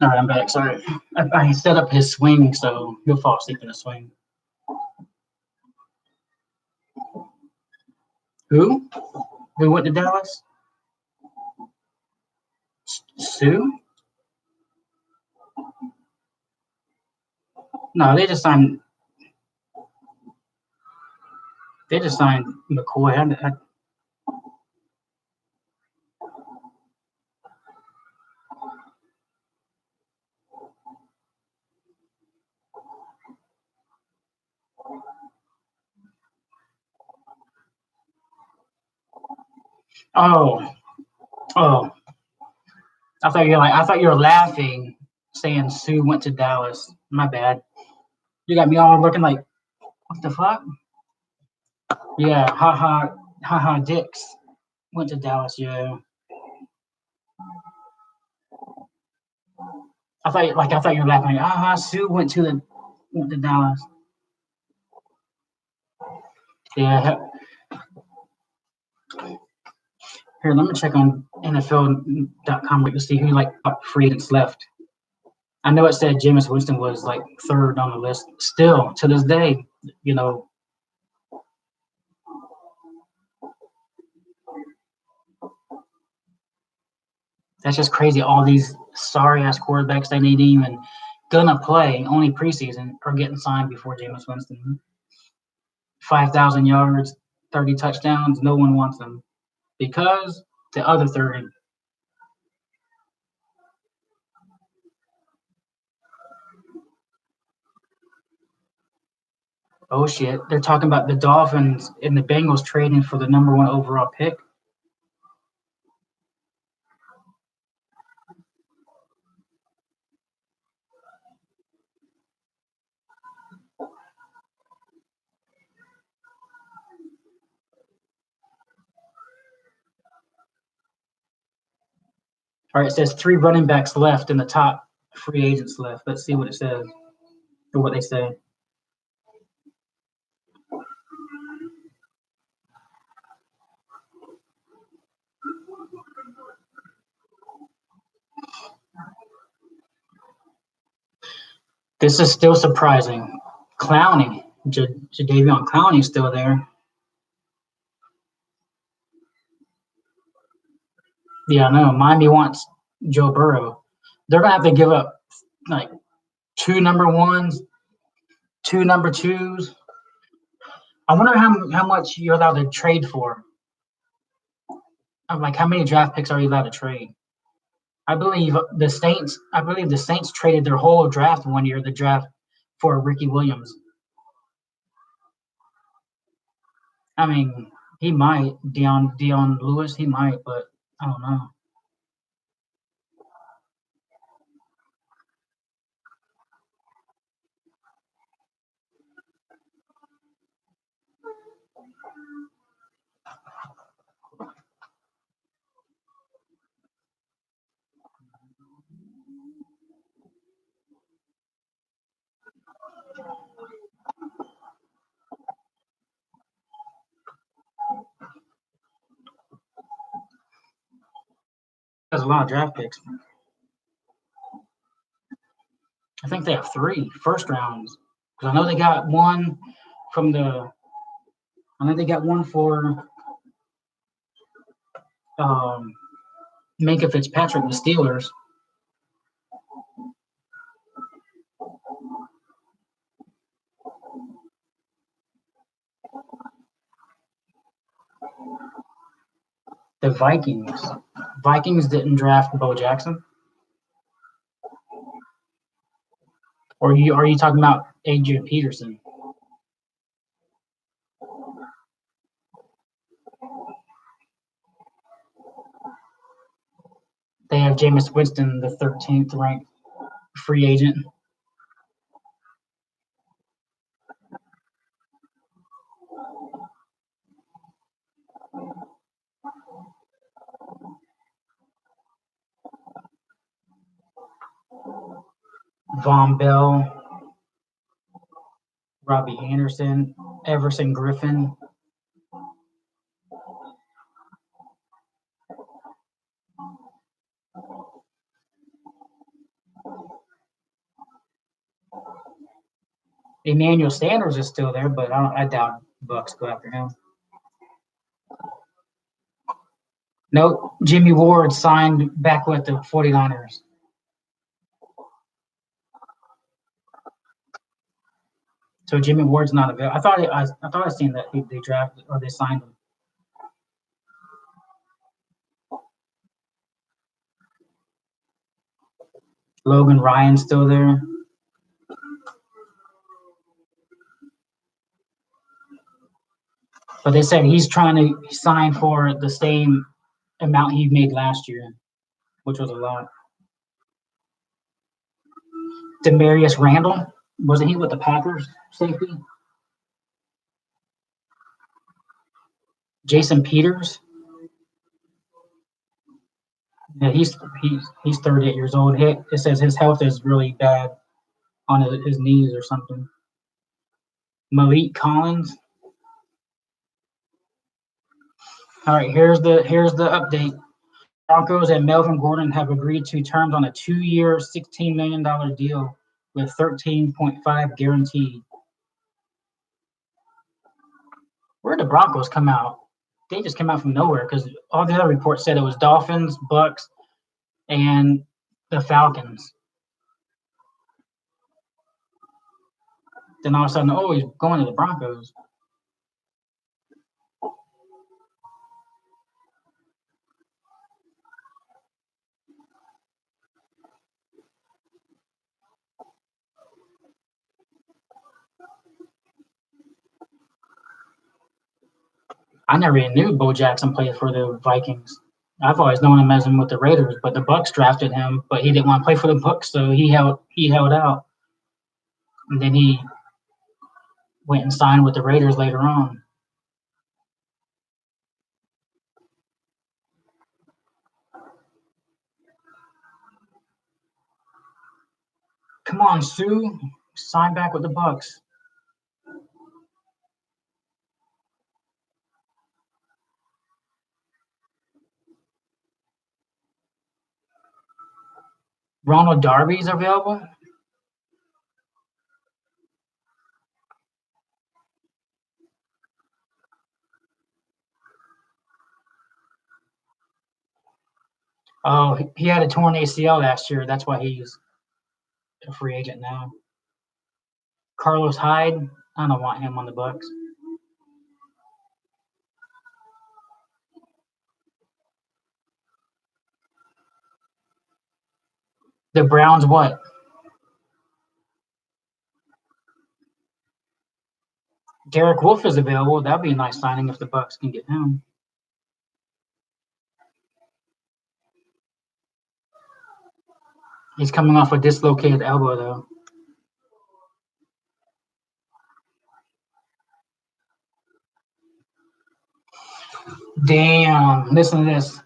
All right, I'm back. Sorry. I set up his swing, so he'll fall asleep in the swing. Who? Who went to Dallas? Sue? No, they just signed. They just signed McCoy. Oh, oh! I thought you were laughing saying Sue went to Dallas. My bad. You got me all looking like, what the fuck? Yeah, haha, Dix went to Dallas. Yeah, I thought you were laughing. Like, Sue went to Dallas. Yeah. Here, let me check on NFL.com to see who like top free agents left. I know it said Jameis Winston was like third on the list. Still to this day, you know, that's just crazy. All these sorry ass quarterbacks they ain't even gonna play only preseason are getting signed before Jameis Winston. 5,000 yards, 30 touchdowns. No one wants them because the other 30. Oh shit! They're talking about the Dolphins and the Bengals trading for the number one overall pick. All right, it says 3 running backs left and the top free agents left. Let's see what it says or what they say. This is still surprising. Clowney, Jadeveon Clowney is still there. Yeah, I know. Miami wants Joe Burrow. They're gonna have to give up like 2 number ones, 2 number twos. I wonder how much you're allowed to trade for. I'm like, how many draft picks are you allowed to trade? I believe the Saints traded their whole draft one year, the draft for Ricky Williams. I mean, he might, Dion Lewis, he might, but I don't know. There's a lot of draft picks. I think they have 3 first rounds. Because I know they got one from the. I know they got one for um, Minka Fitzpatrick, the Steelers. The Vikings. Vikings didn't draft Bo Jackson. Or are you talking about Adrian Peterson? They have Jameis Winston, the 13th ranked free agent. Von Bell, Robbie Anderson, Everson Griffin. Emmanuel Sanders is still there, but I doubt Bucks go after him. Nope, Jimmy Ward signed back with the 49ers. So Jimmy Ward's not available. I thought I seen that they drafted or they signed him. Logan Ryan's still there. But they said he's trying to sign for the same amount he made last year, which was a lot. Demarius Randall, wasn't he with the Packers safety? Jason Peters, yeah, he's 38 years old. It says his health is really bad on his knees or something. Malik Collins. All right, here's the update. Broncos and Melvin Gordon have agreed to terms on a 2-year, $16 million deal with 13.5 guaranteed. Where did the Broncos come out? They just came out from nowhere because all the other reports said it was Dolphins, Bucks, and the Falcons. Then all of a sudden, oh, he's going to the Broncos. I never even knew Bo Jackson played for the Vikings. I've always known him as him with the Raiders, but the Bucks drafted him, but he didn't want to play for the Bucks, so he held out, and then he went and signed with the Raiders later on. Come on, Sue, sign back with the Bucks. Ronald Darby's available. Oh, he had a torn ACL last year. That's why he's a free agent now. Carlos Hyde, I don't want him on the Bucks. The Browns, what? Derek Wolfe is available. That'd be a nice signing if the Bucks can get him. He's coming off a dislocated elbow, though. Damn, listen to this.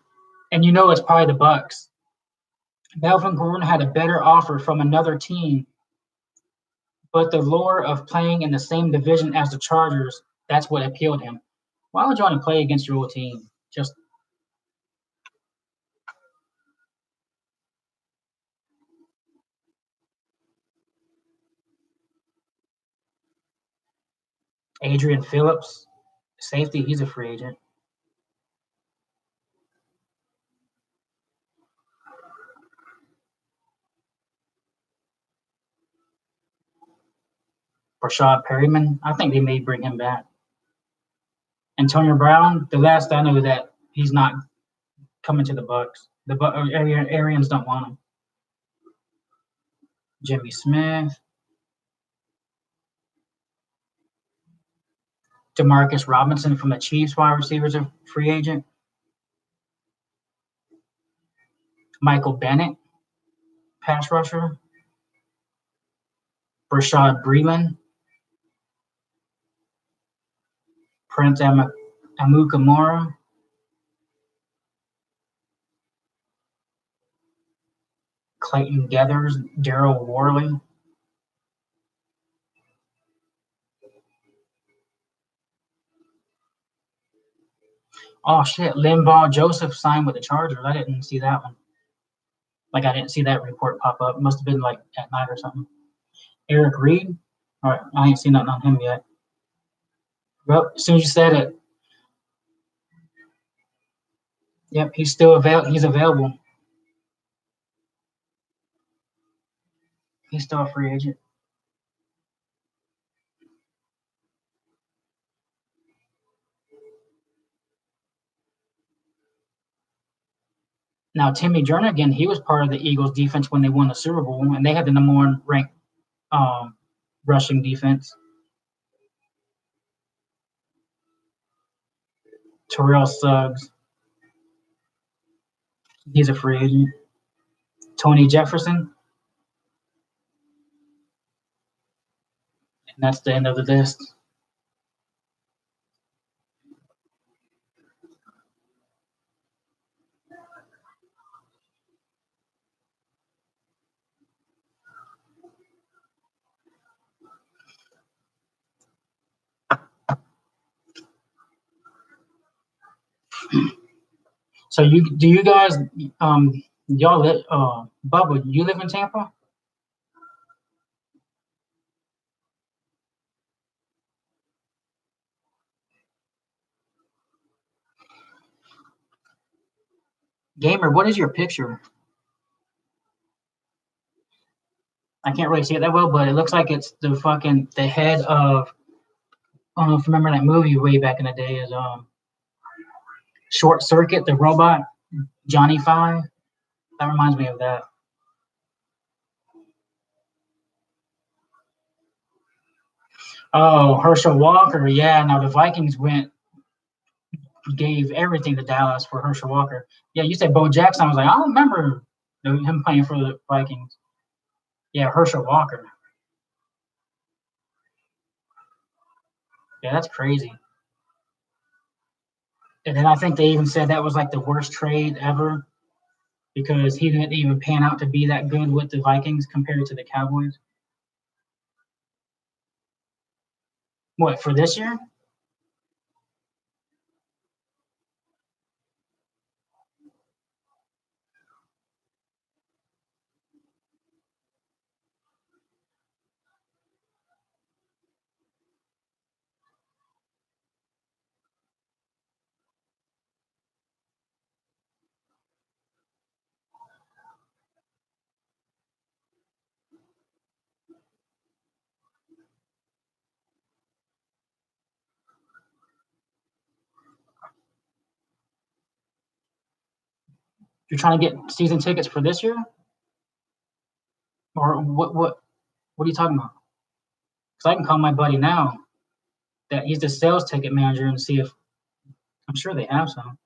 And you know it's probably the Bucks. Melvin Gordon had a better offer from another team, but the lure of playing in the same division as the Chargers, that's what appealed him. Why would you want to play against your old team? Just Adrian Phillips, safety, he's a free agent. Rashad Perryman, I think they may bring him back. Antonio Brown, the last I know that he's not coming to the Bucks. The Arians don't want him. Jimmy Smith, Demarcus Robinson from the Chiefs, wide receivers, a free agent. Michael Bennett, pass rusher. Rashad Breeland, Prince Amukamara, Clayton Geathers, Daryl Worley. Oh shit, Linval Joseph signed with the Chargers. I didn't see that one. Like I didn't see that report pop up. It must have been like at night or something. Eric Reed. All right, I ain't seen nothing on him yet. Well, as soon as you said it, yep, he's still available. He's available. He's still a free agent. Now, Timmy Jernigan, he was part of the Eagles defense when they won the Super Bowl, and they had the number one ranked rushing defense. Terrell Suggs, he's a free agent. Tony Jefferson, And that's the end of the list. So you guys y'all live Bubba, you live in Tampa? Gamer, what is your picture? I can't really see it that well, but it looks like it's the head of I don't know if you remember that movie way back in the day is Short Circuit, the robot, Johnny Five. That reminds me of that. Oh, Herschel Walker, yeah. Now the Vikings gave everything to Dallas for Herschel Walker. Yeah, you said Bo Jackson. I was like, I don't remember him playing for the Vikings. Yeah, Herschel Walker. Yeah, that's crazy. And then I think they even said that was like the worst trade ever because he didn't even pan out to be that good with the Vikings compared to the Cowboys. What, for this year? You're trying to get season tickets for this year? Or what are you talking about? Because I can call my buddy now that he's the sales ticket manager and see if I'm sure they have some.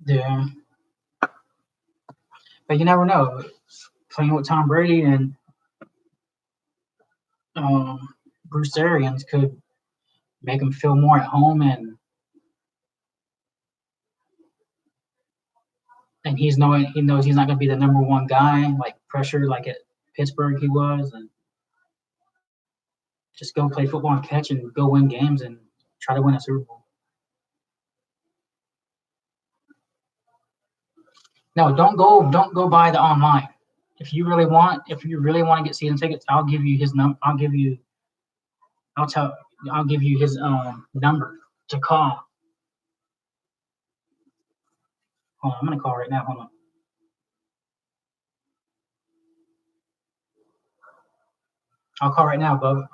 Yeah. But you never know. Playing with Tom Brady and Bruce Arians could make him feel more at home and he knows he's not gonna be the number one guy, like pressure like at Pittsburgh he was, and just go play football and catch and go win games and try to win a Super Bowl. No, don't go buy the online. If you really want to get season tickets, I'll give you his I'll tell I'll give you his number to call. Hold on, I'm gonna call right now. Hold on. I'll call right now, Bub.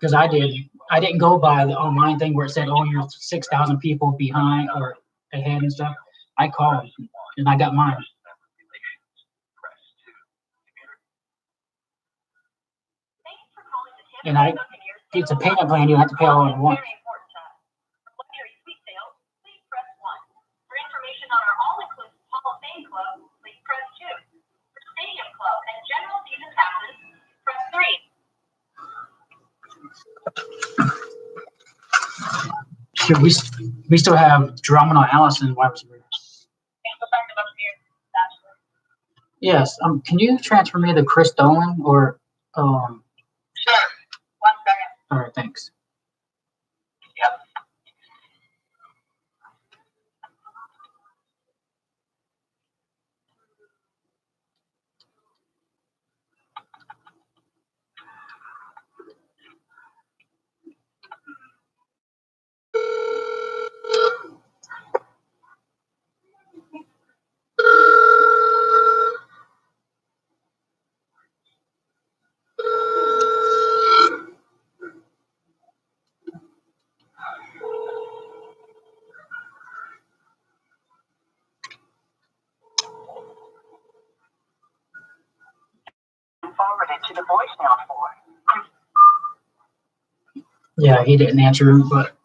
Because I didn't go by the online thing where it said, "Oh, you're 6,000 people behind or ahead and stuff." I called and I got mine. And it's a payment plan. You have to pay all at once. We we still have Drummond on Allison wide receiver. Yes. Can you transfer me to Chris Dolan or Sure. One second. all right, thanks. Yep. forwarded to the voicemail for. Yeah, he didn't answer, but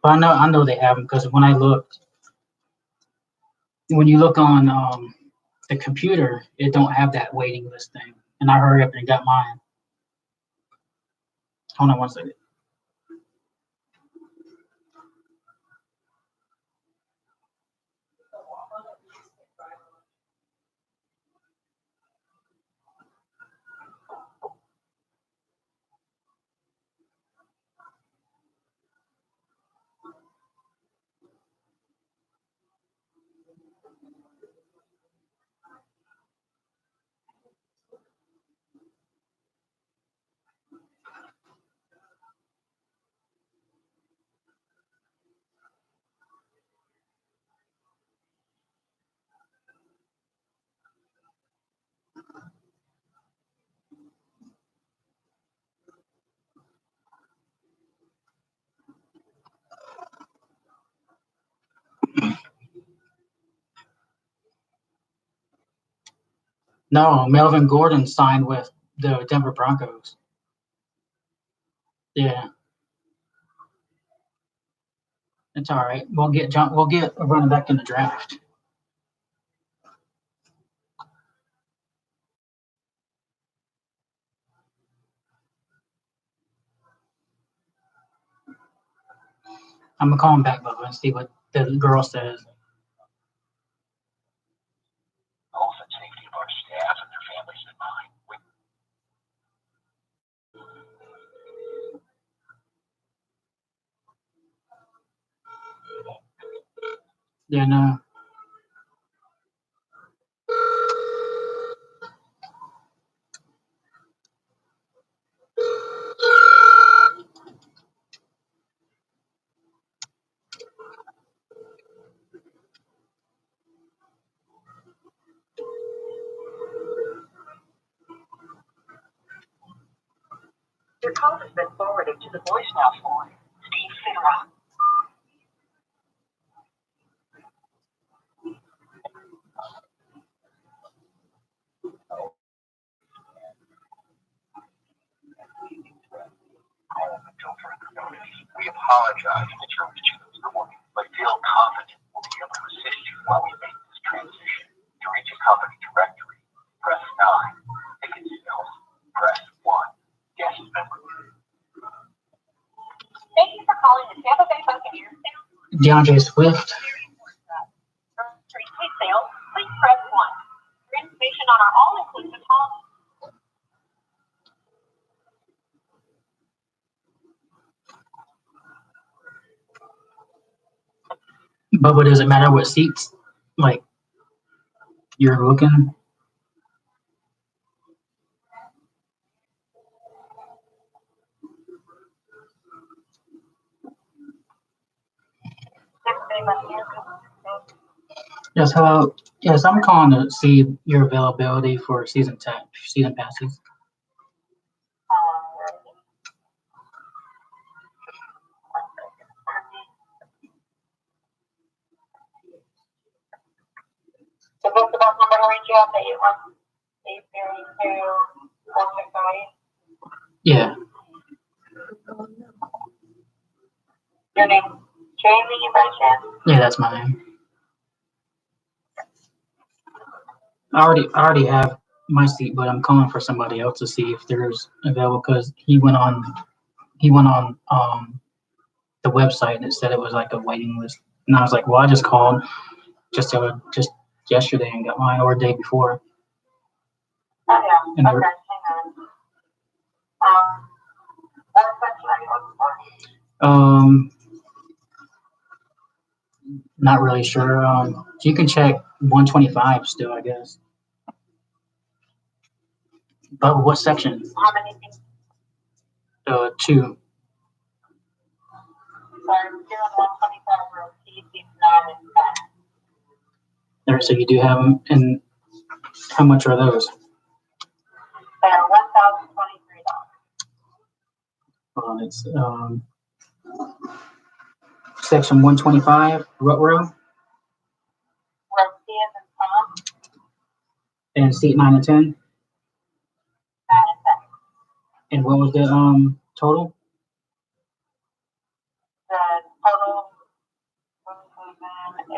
I know they have them because when you look on the computer, it don't have that waiting list thing, and I hurry up and got mine. Hold on one second. No, Melvin Gordon signed with the Denver Broncos. Yeah, it's all right. We'll get a running back in the draft. I'm gonna call him back, Bubba, and see what the girl says. Health and safety of our staff and their families in mind. Yeah, no. Your call has been forwarded to the voicemail for Steve Fitteroff. Until further notice, we apologize that you're reaching this recording, but feel confident we'll be able to assist you while we make this transition. To reach a company directory, press 9. Ticket sales, press 1. Guest member. Thank you for calling the Tampa Bay Buccaneers. DeAndre Swift. Street ticket sales, please press 1. For information on our all-inclusive policy. Bubba, does it matter what seats like you're looking? Yes, hello. Yes, I'm calling to see your availability for season passes. The book about number to reach out that you want 802-169. Yeah. Your name, Jamie, by chance? Yeah, that's my name. I already have my seat, but I'm calling for somebody else to see if there's available because he went on the website and it said it was like a waiting list, and I was like, well, I just called just yesterday and got mine, or the day before. Oh yeah. And Okay. Hang on. What section are you looking for? Not really sure. You can check 125 still, I guess. But what section? How many things? 2. Sorry, 125 row C, seats 9 and 10. There, so you do have them, and how much are those? They are $1,023. Hold on, it's section 125, what row? And seat 9 and 10. 9 and 10. And what was the total? The total is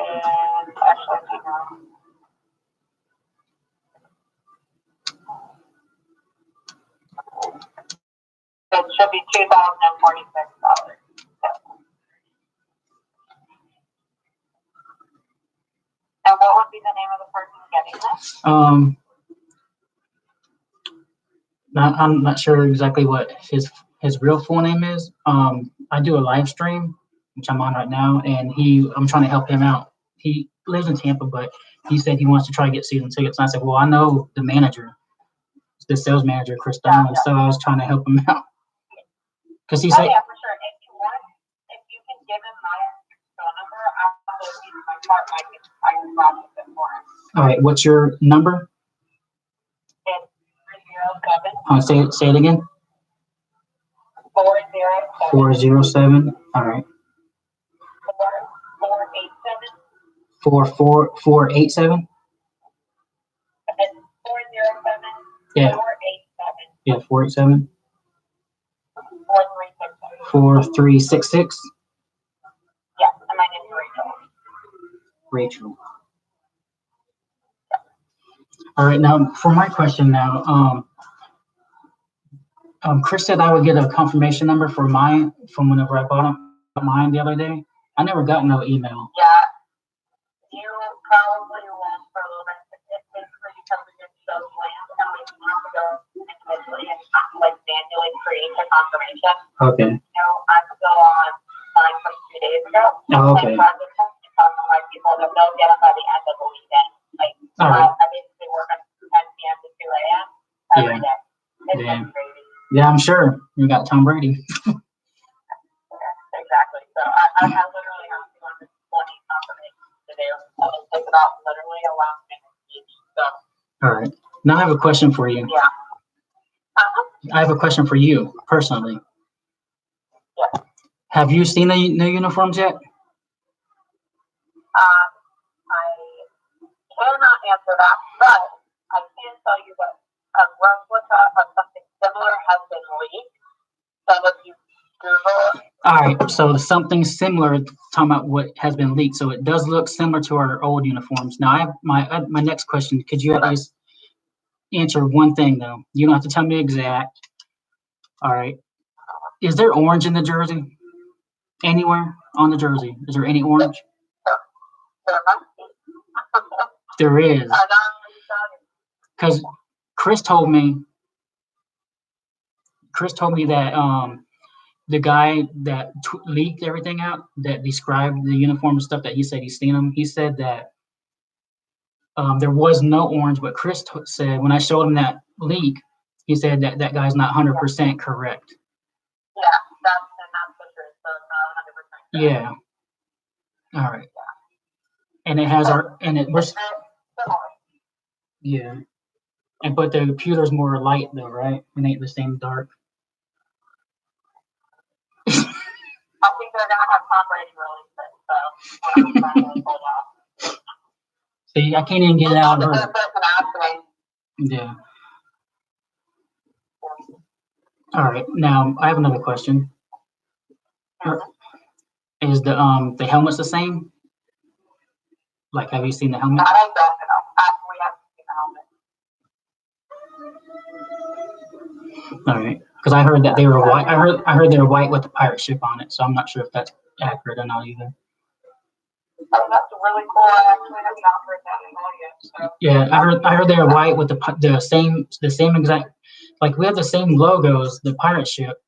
actually, it should be $2,046. And what would be the name of the person getting this? I'm not sure exactly what his real full name is. I do a live stream, which I'm on right now, and I'm trying to help him out. He lives in Tampa, but he said he wants to try to get season tickets. And I said, well, I know the manager, the sales manager, Chris Dunn, so I was trying to help him out. Because he said, yeah, for sure. If you want, if you can give him my phone number, I'll go use my card. I can process it for him. All right, what's your number? It's 307. Say it again. 407. 407. All right. 487. 487. 407. Yeah. 487. Yeah, 487. 4366. 4366. Yeah, and my name is Rachel. Rachel. All right, now for my question now, Chris said I would get a confirmation number for mine from whenever I bought mine the other day. I never got no email. Yeah, you probably won't for a little bit. It's basically because we did those plans and we have to go individually and like manually create a confirmation. Okay. You know, I'm still on mine from 2 days ago. Oh, okay. And so I'm just telling my people that they'll get them by the end of the weekend. Like, I basically work at 10 p.m. to 2 a.m. every day. It's just crazy. Yeah, I'm sure. You got Tom Brady. Exactly. So I literally have 220 confirmations to do. And it takes about literally a last minute each. So. All right. Now I have a question for you. Yeah. I have a question for you personally. Yeah. Have you seen the new uniforms yet? I cannot answer that, but I can tell you that a replica of something similar has been leaked. So if you Google. All right, so something similar, talking about what has been leaked. So it does look similar to our old uniforms. Now, I have my next question. Could you at least answer one thing though? You don't have to tell me exact. All right. Is there orange in the jersey? Anywhere on the jersey? Is there any orange? There is. Because Chris told me that the guy that leaked everything out, that described the uniform and stuff, that he said he's seen them. He said that there was no orange, but Chris said when I showed him that leak, he said that that guy's not 100% correct. Yeah, that's the truth. So it's not 100%. Yeah. All right. And it has yeah. But the computer's more light though, right? It ain't the same dark. I think they're gonna have Tom Brady release it, so See, I can't even get it out of her. Yeah. All right. Now I have another question. Is the helmets the same? Like, have you seen the helmet? I don't know. We haven't seen the helmet. All right. Because I heard that they were white. I heard they were white with the pirate ship on it. So I'm not sure if that's accurate or not either. Oh, that's really cool. I actually have not heard that at all yet. So. Yeah, I heard they were white with the same exact, like we have the same logos, the pirate ship,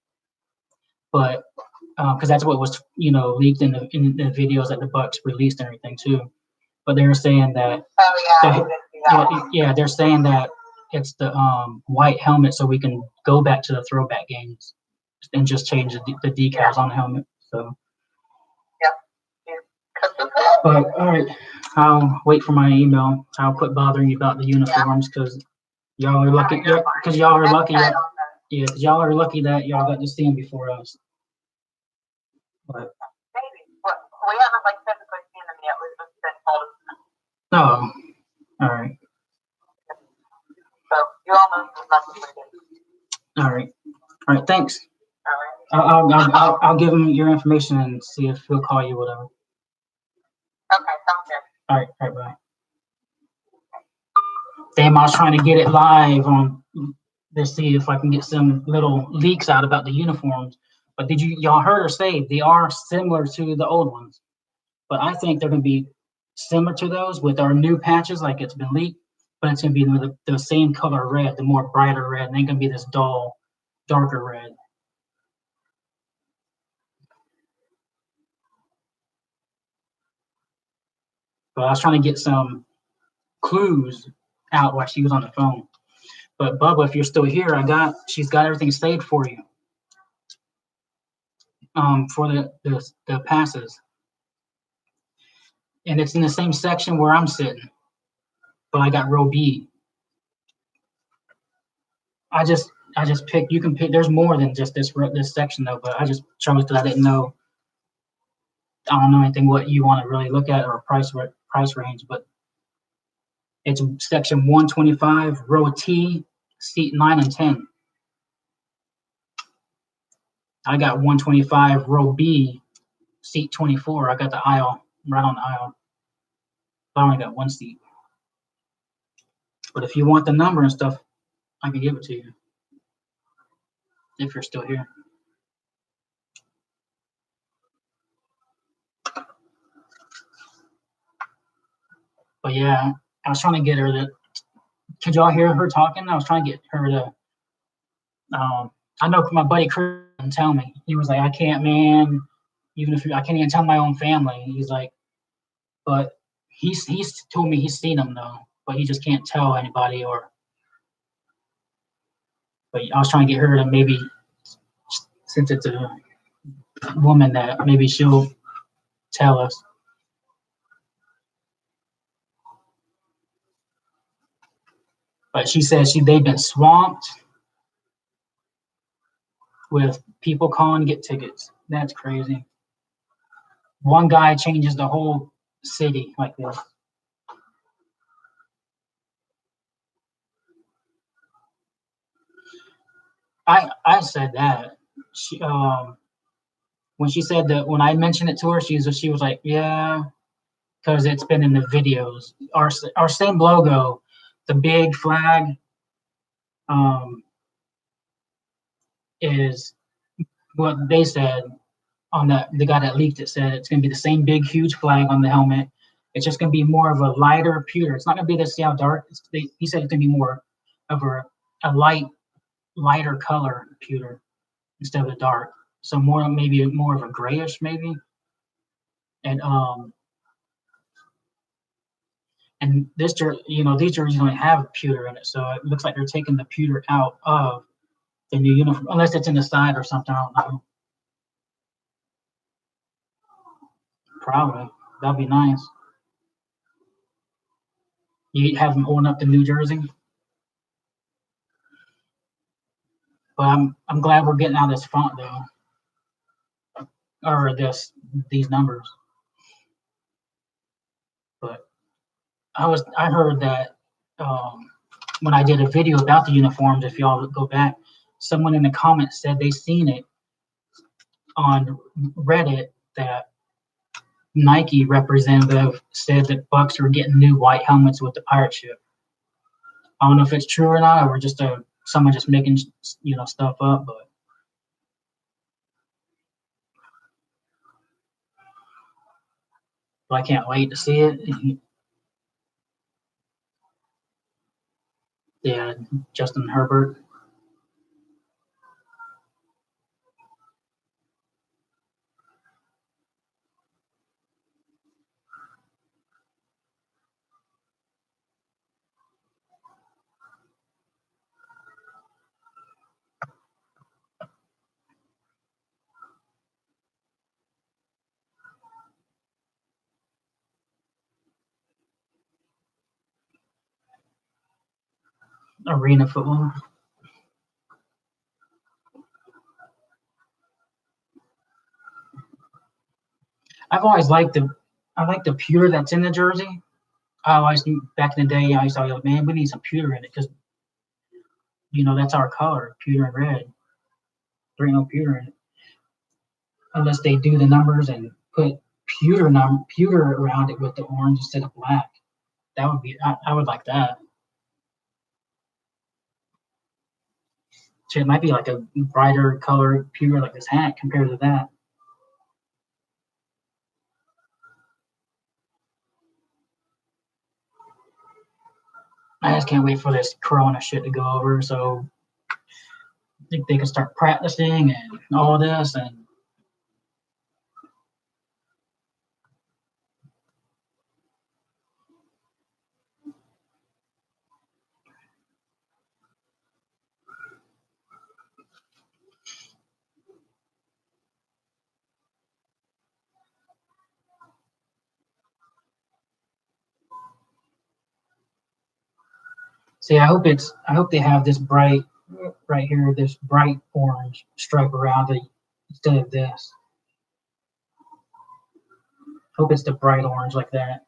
but because that's what was leaked in the videos that the Bucks released and everything too. But they were saying that. Oh yeah. They're saying that it's the white helmet, so we can go back to the throwback games and just change the decals on the helmet. So. But all right, I'll wait for my email. I'll quit bothering you about the uniforms because y'all are lucky. Because y'all are lucky. Yeah, because y'all are lucky that y'all got to see them before us. But maybe we haven't physically seen them yet. We've just been told. Oh, all right. All right. All right. Thanks. All right. I'll give him your information and see if he'll call you, whatever. Okay, sounds good. All right. All right. Bye. Damn, I was trying to get it live on to see if I can get some little leaks out about the uniforms. But did y'all heard her say they are similar to the old ones? But I think they're going to be similar to those with our new patches, like it's been leaked, but it's going to be the same color red, the more brighter red, and ain't going to be this dull, darker red. But I was trying to get some clues out while she was on the phone. But Bubba, if you're still here, she's got everything saved for you. For the passes. And it's in the same section where I'm sitting. But I got row B. I just picked. You can pick. There's more than just this section though. But I just chose because I didn't know. I don't know anything what you want to really look at or price range. But it's section 125, row T, seat 9 and 10. I got 125, row B, seat 24. I got the aisle right on the aisle. But I only got one seat. But if you want the number and stuff, I can give it to you. If you're still here. But yeah, I was trying to get her to. Could y'all hear her talking? I was trying to get her to. I know my buddy Chris didn't tell me. He was like, I can't, man. Even if I can't even tell my own family. He's like, but he's told me he's seen them though, but he just can't tell anybody or. But I was trying to get her to maybe, since it's a woman, that maybe she'll tell us. But she says they've been swamped with people calling to get tickets. That's crazy. One guy changes the whole city like this. I said that. She when she said that, when I mentioned it to her, she was like, yeah, because it's been in the videos. Our same logo, the big flag, is what they said on the guy that leaked it. Said it's gonna be the same big huge flag on the helmet. It's just gonna be more of a lighter pewter. It's not gonna be see how dark. He said it's gonna be more of a lighter color pewter instead of the dark. So maybe more of a grayish maybe. And this these jerseys don't have pewter in it, so it looks like they're taking the pewter out of the new uniform, unless it's in the side or something. I don't know. Probably that'd be nice. You have them holding up the New Jersey, but I'm glad we're getting out of this font though, or these numbers. But I heard that when I did a video about the uniforms, if y'all go back, someone in the comments said they seen it on Reddit that Nike representative said that Bucks are getting new white helmets with the pirate ship. I don't know if it's true or not, or just someone just making stuff up, but I can't wait to see it. Yeah, Justin Herbert. Arena football. I've always liked the pewter that's in the jersey. I always back in the day, I used to be like, man, we need some pewter in it because That's our color, pewter and red. There ain't no pewter in it. Unless they do the numbers and put pewter around it with the orange instead of black. That would be I would like that. So it might be like a brighter color pewter like this hat compared to that. I just can't wait for this Corona shit to go over so they can start practicing and all this. And see, I hope they have this bright right here, this bright orange stripe around it instead of this. Hope it's the bright orange like that.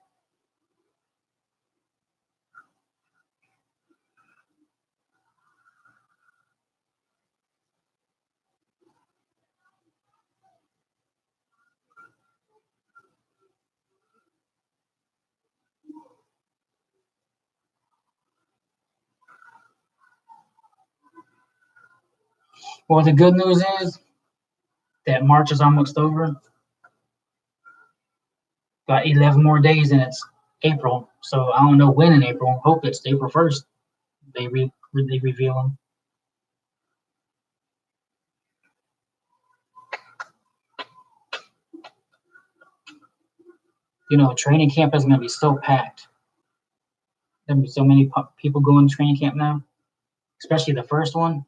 Well, the good news is that March is almost over. Got 11 more days and it's April. So I don't know when in April. Hope it's April 1st. They reveal them. Training camp is going to be so packed. There'll be so many people going to training camp now, especially the first one.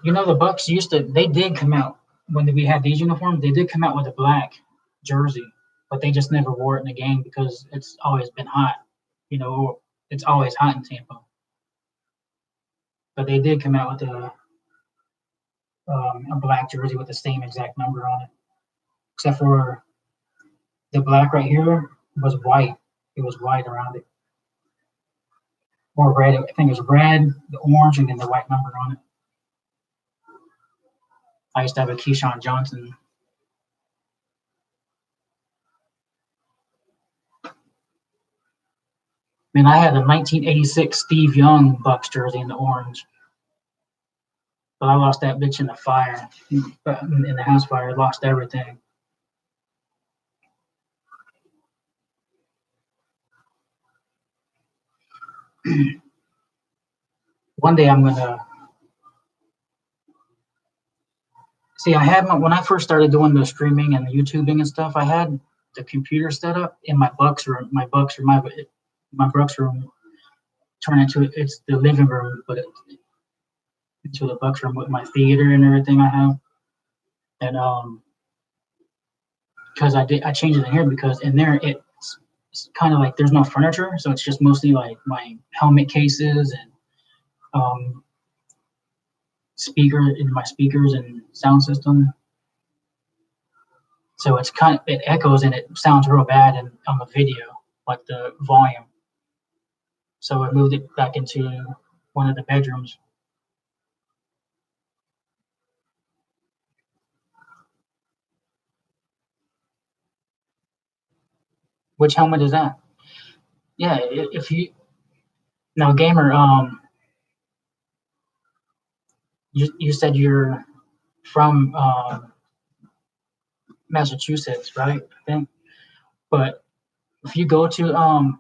The Bucks they did come out when we had these uniforms, they did come out with a black jersey, but they just never wore it in the game because it's always been hot. It's always hot in Tampa. But they did come out with a black jersey with the same exact number on it, except for the black right here was white. It was white around it, or red. I think it was red, the orange, and then the white number on it. I used to have a Keyshawn Johnson. I had a 1986 Steve Young Bucks jersey in the orange, but I lost that bitch in the fire, in the house fire. I lost everything. One day I'm gonna see. When I first started doing the streaming and the YouTubing and stuff, I had the computer set up in my Bucks room. My Bucks room turned it's the living room, but into the Bucks room with my theater and everything I have. And because I changed it in here because in there it's kind of like there's no furniture, so it's just mostly like my helmet cases and my speakers and sound system. So it echoes and it sounds real bad on the video, like the volume. So I moved it back into one of the bedrooms. Which helmet is that? Yeah, if you now gamer, you said you're from Massachusetts, right? I think. But if you go to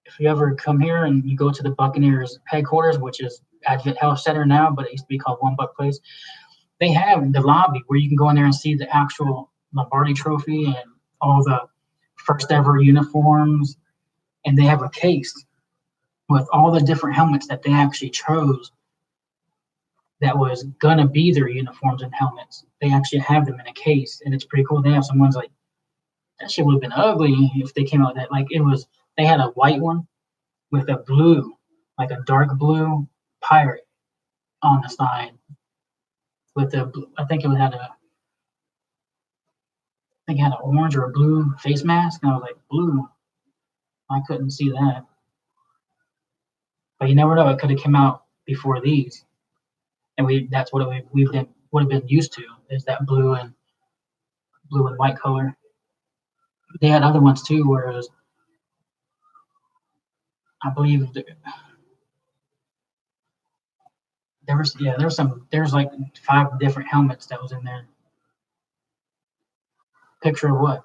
if you ever come here and you go to the Buccaneers headquarters, which is Advent Health Center now, but it used to be called One Buck Place, they have the lobby where you can go in there and see the actual Lombardi Trophy and all the first ever uniforms, and they have a case with all the different helmets that they actually chose that was gonna be their uniforms and helmets. They actually have them in a case, and it's pretty cool. They have some ones like that shit would have been ugly if they came out with that. Like they had a white one with a blue, like a dark blue pirate on the side with the. I think it had a. I think it had an orange or a blue face mask, and I was like, blue. I couldn't see that, but you never know. It could have come out before these, and that's what we've been would have been used to is that blue and white color. They had other ones too, whereas I believe there's like 5 different helmets that was in there. Picture of what?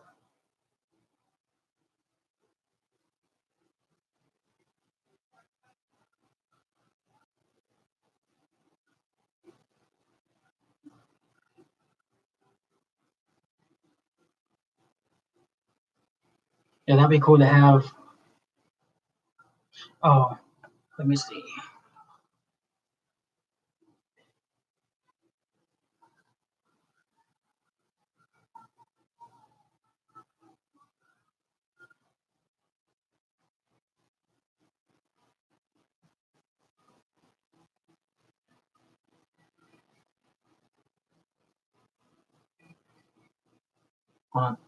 Yeah, that'd be cool to have. Oh, let me see.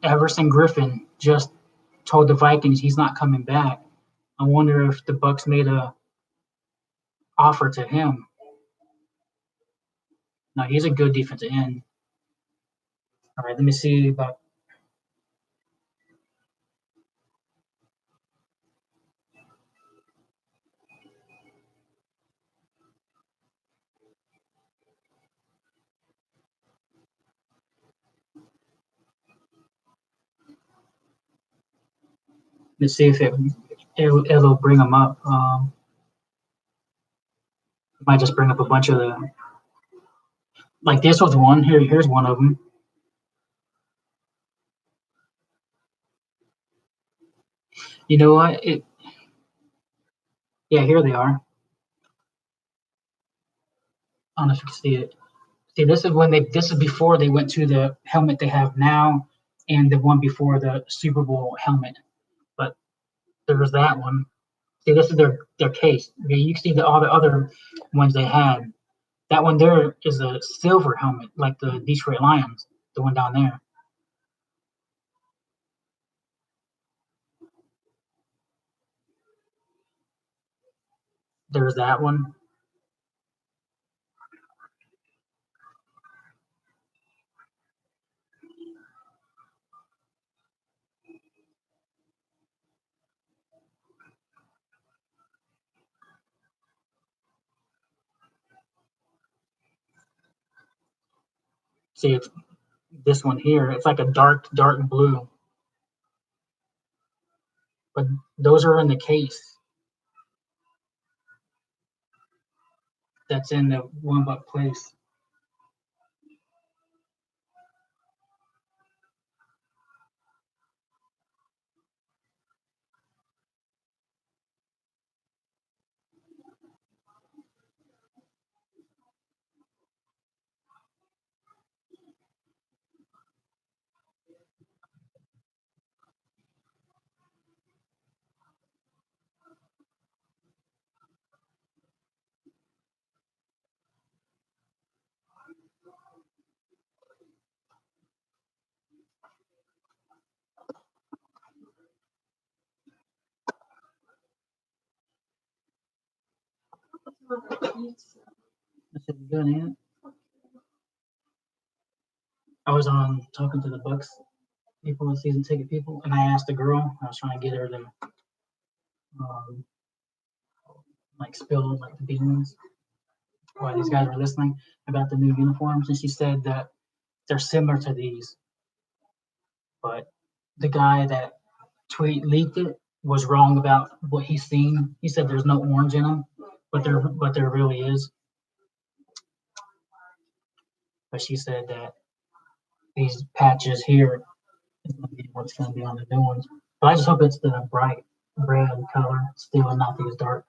Everson Griffin just told the Vikings he's not coming back. I wonder if the Bucks made a offer to him. No, he's a good defensive end. All right, let me see about. Let's see if it'll bring them up. Might just bring up a bunch of the like this was one here. Here's one of them. You know what? Yeah, here they are. I don't know if you can see it. See, this is when they. This is before they went to the helmet they have now, and the one before the Super Bowl helmet. But there's that one. See, this is their case. Okay, you can see all the other ones they had. That one there is a silver helmet, like the Detroit Lions. The one down there. There's that one. See, it's this one here. It's like a dark blue. But those are in the case that's in the one buck place. This is good, ain't it? I was on talking to the Bucks people, the season ticket people, and I asked the girl. I was trying to get her to um, like spill like the beans while these guys were listening about the new uniforms, and she said that they're similar to these, but the guy that tweet leaked it was wrong about what he's seen. He said there's no orange in them, but there really is. But she said that these patches here is going to be what's going to be on the new ones. But I just hope it's the bright red color still and not these dark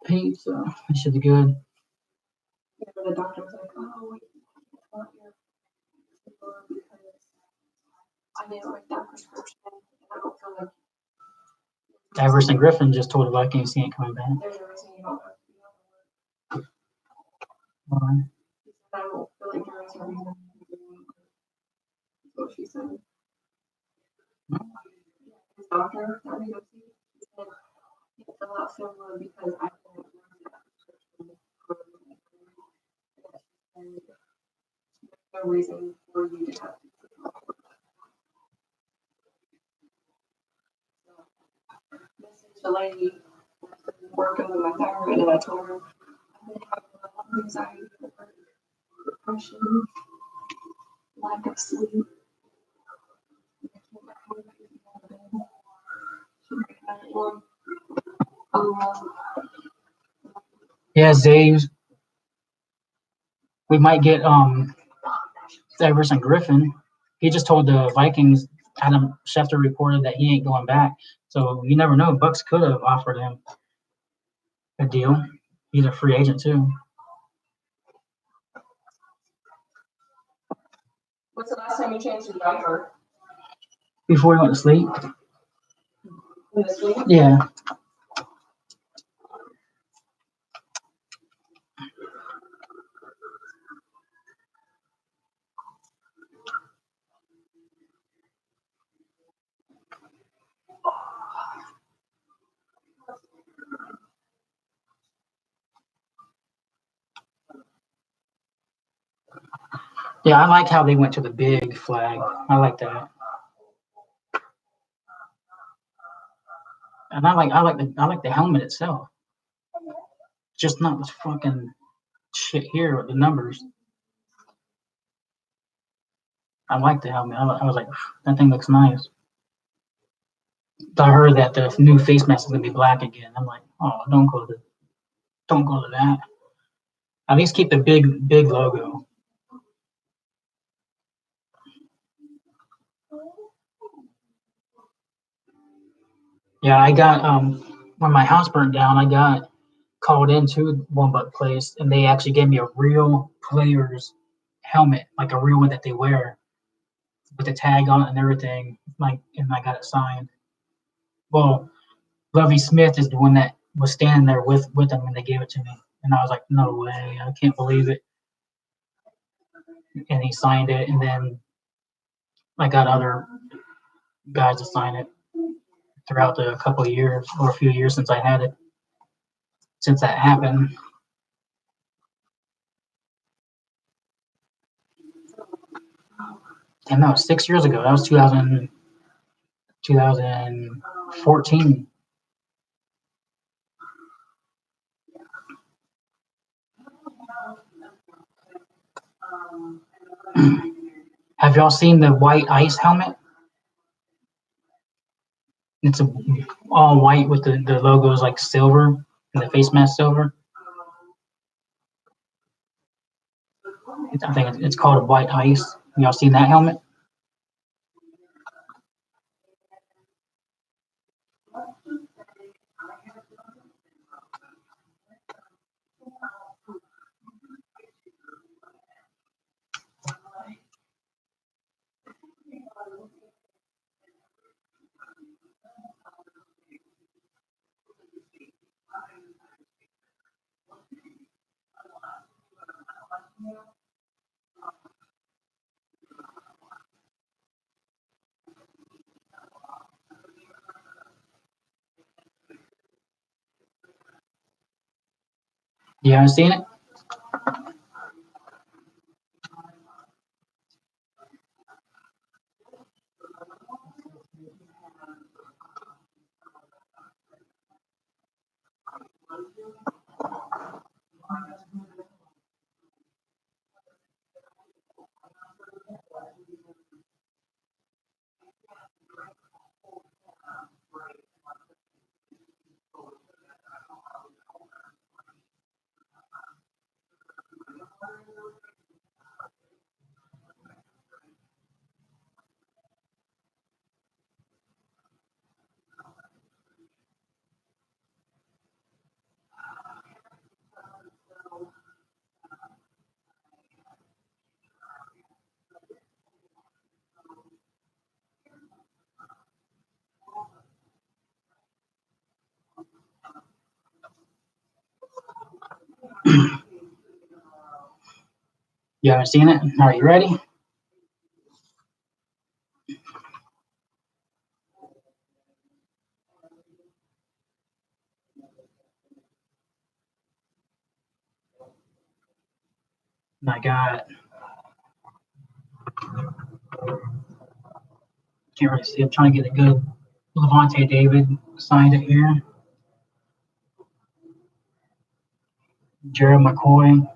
paints. So it should be good. The doctor was like, oh, we want your paper because I didn't like that prescription. And I don't feel like Everson Griffin just told the Vikings he ain't coming back. There's a reason you don't have to be on the work. Why? He said, I don't feel like there is a reason. That's what she said. His doctor that we go see, he said, it's a lot similar because I can't run that prescription for and there's no reason for you to have to. So, messaged the lady working with my thyroid, and I told her I've been having a lot of anxiety, depression, lack of sleep. I can't get home out of bed. She ran it on. Yeah, Zaves. We might get Everson Griffin. He just told the Vikings. Adam Schefter reported that he ain't going back. So you never know. Bucks could have offered him a deal. He's a free agent too. What's the last time you changed your diaper? Before he went to sleep. In the sleep? Yeah. Yeah, I like how they went to the big flag. I like that. And I like the helmet itself. Just not this fucking shit here with the numbers. I like the helmet. I was like, that thing looks nice. I heard that the new face mask is gonna be black again. I'm like, oh, don't go to that. At least keep the big logo. Yeah, I got when my house burned down, I got called into One Buck Place, and they actually gave me a real player's helmet, like a real one that they wear with the tag on it and everything. Like, and I got it signed. Well, Lovey Smith is the one that was standing there with them when they gave it to me, and I was like, no way, I can't believe it. And he signed it, and then I got other guys to sign it throughout the couple of years or a few years since I had it, since that happened. And that was 6 years ago. That was 2014. Have y'all seen the white ice helmet? It's all white with the logos like silver and the face mask silver. I think it's called white ice. Y'all seen that helmet? You haven't seen it? You haven't seen it? Are you ready? I got, can't really see. I'm trying to get a good Levante David signed it here. Gerald McCoy.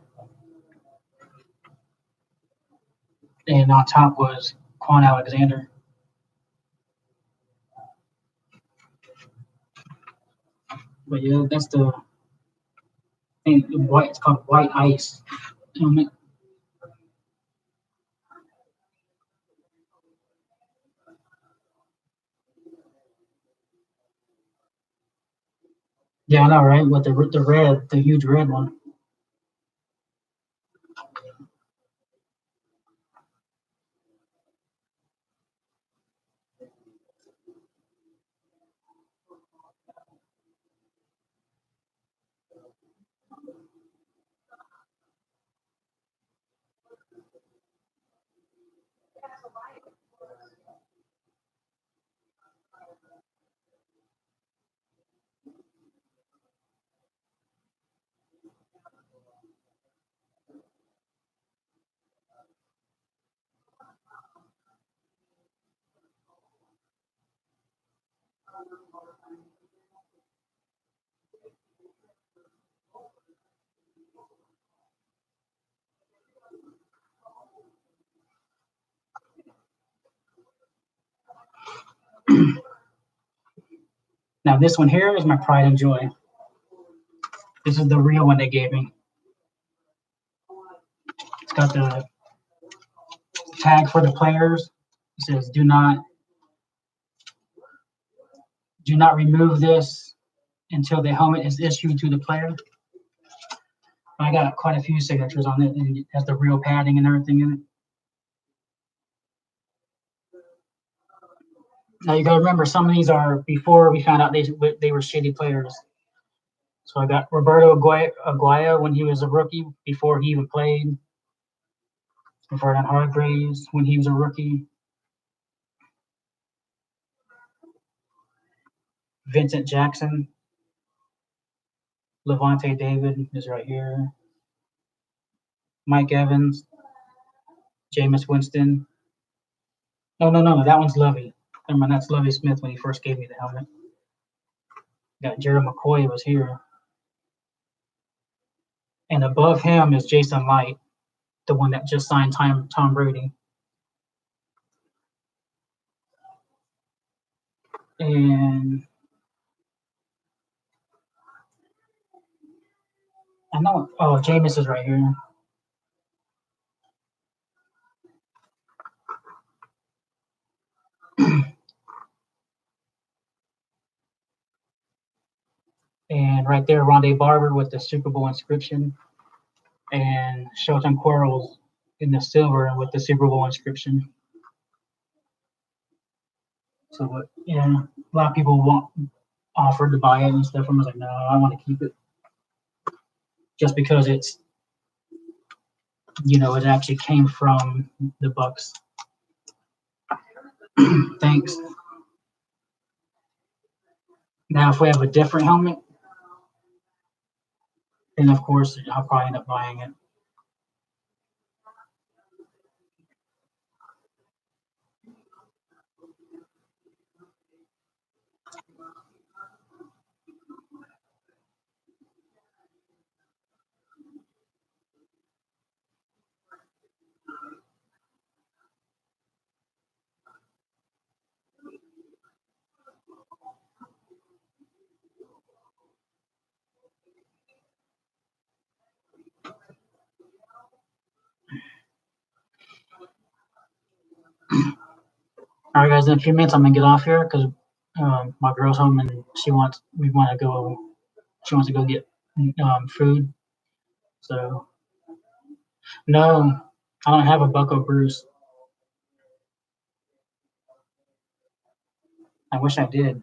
And on top was Quan Alexander. But yeah, that's the thing. White, it's called White Ice helmet. Yeah, I know, right? With the red, the huge red one. Now this one here is my pride and joy. This is the real one they gave me. It's got the tag for the players. It says do not remove this until the helmet is issued to the player. I got quite a few signatures on it, and it has the real padding and everything in it. Now you gotta remember, some of these are before we found out they were shitty players. So I got Roberto Aguaya when he was a rookie, before he even played. Vernon Hargraves when he was a rookie. Vincent Jackson. Levante David is right here. Mike Evans. Jameis Winston. No, that one's Lovey. Never mind, that's Lovey Smith when he first gave me the helmet. Got Gerald McCoy was here. And above him is Jason Light, the one that just signed Tom Brady. And I know, oh, Jameis is right here. And right there, Rondé Barber with the Super Bowl inscription. And Shelton Quarles in the silver with the Super Bowl inscription. So, yeah, a lot of people offered to buy it and stuff. I was like, no, I want to keep it. Just because it's, it actually came from the Bucks. Thanks. Now, if we have a different helmet, then of course I'll probably end up buying it. All right, guys. In a few minutes, I'm gonna get off here because my girl's home and she wants to go get food. So no, I don't have a Bucko Bruce. I wish I did.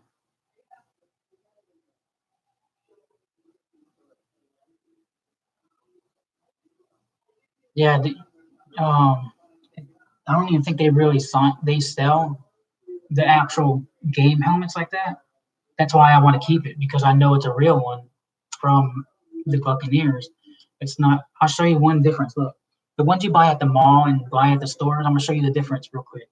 Yeah, um, I don't even think they really they sell the actual game helmets like that. That's why I want to keep it because I know it's a real one from the Buccaneers. It's not. I'll show you one difference. Look, the ones you buy at the mall and buy at the stores. I'm gonna show you the difference real quick.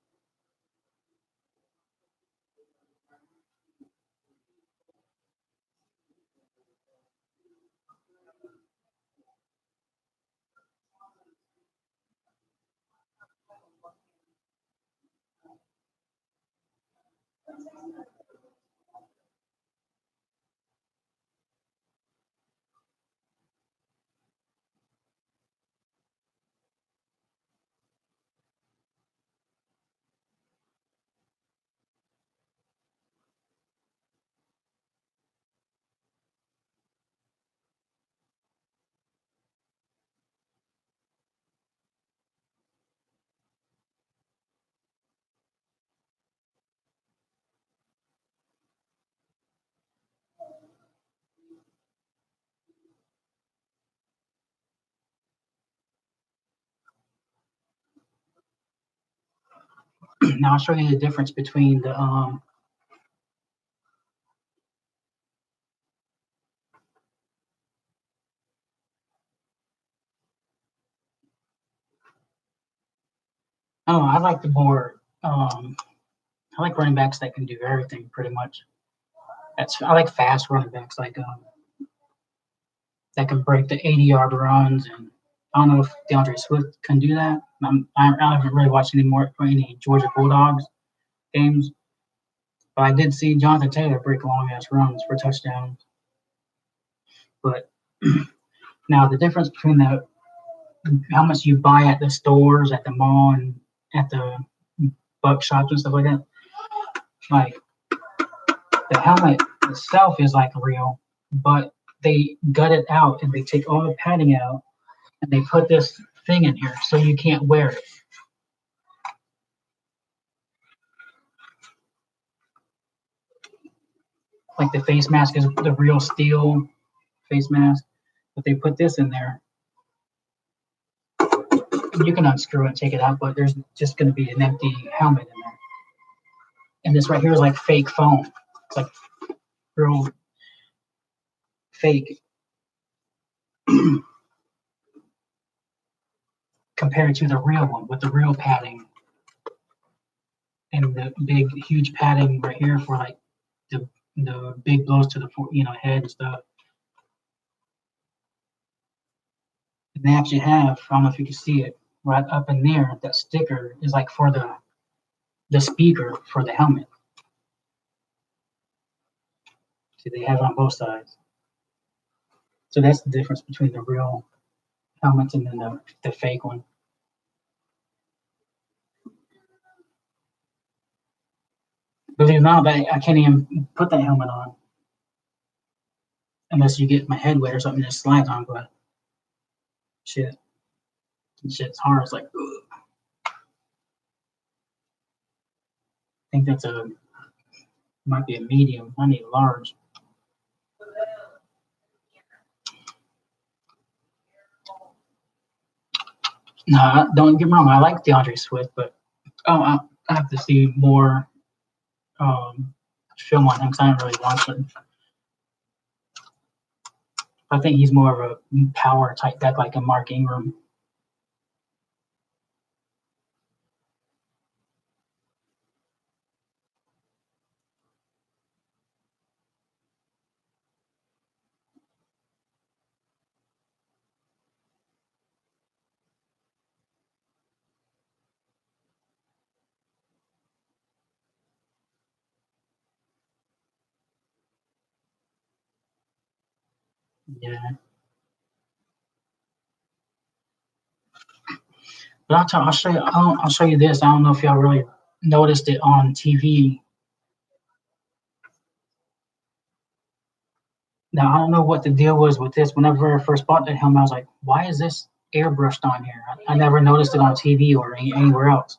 Now I'll show you the difference between the Oh, I like the more. I like running backs that can do everything pretty much. I like fast running backs like that can break the 80-yard runs, and I don't know if DeAndre Swift can do that. I haven't really watched any Georgia Bulldogs games, but I did see Jonathan Taylor break long ass runs for touchdowns. But now the difference between the how much you buy at the stores, at the mall, and at the buck shops and stuff like that, like the helmet itself is like real, but they gut it out and they take all the padding out and they put this thing in here so you can't wear it. Like the face mask is the real steel face mask, but they put this in there. You can unscrew it and take it out, but there's just going to be an empty helmet in there. And this right here is like fake foam. It's like real fake compared to the real one with the real padding and the big, huge padding right here for like the big blows to the head and stuff. And they actually have, I don't know if you can see it, right up in there, that sticker is like for the speaker for the helmet. See, they have it on both sides. So that's the difference between the real helmets and then the fake one. Believe it or not, I can't even put that helmet on unless you get my head wet or something that slides on, but shit. Shit's hard. It's like, ugh. I think that's might be a medium. I need a large. No, don't get me wrong. I like DeAndre Swift, but I have to see more film on him because I haven't really watched it. I think he's more of a power type back, like a Mark Ingram. Yeah, but I'll show you. I'll show you this. I don't know if y'all really noticed it on TV. Now I don't know what the deal was with this. Whenever I first bought that helmet, I was like, "Why is this airbrushed on here?" I never noticed it on TV or anywhere else.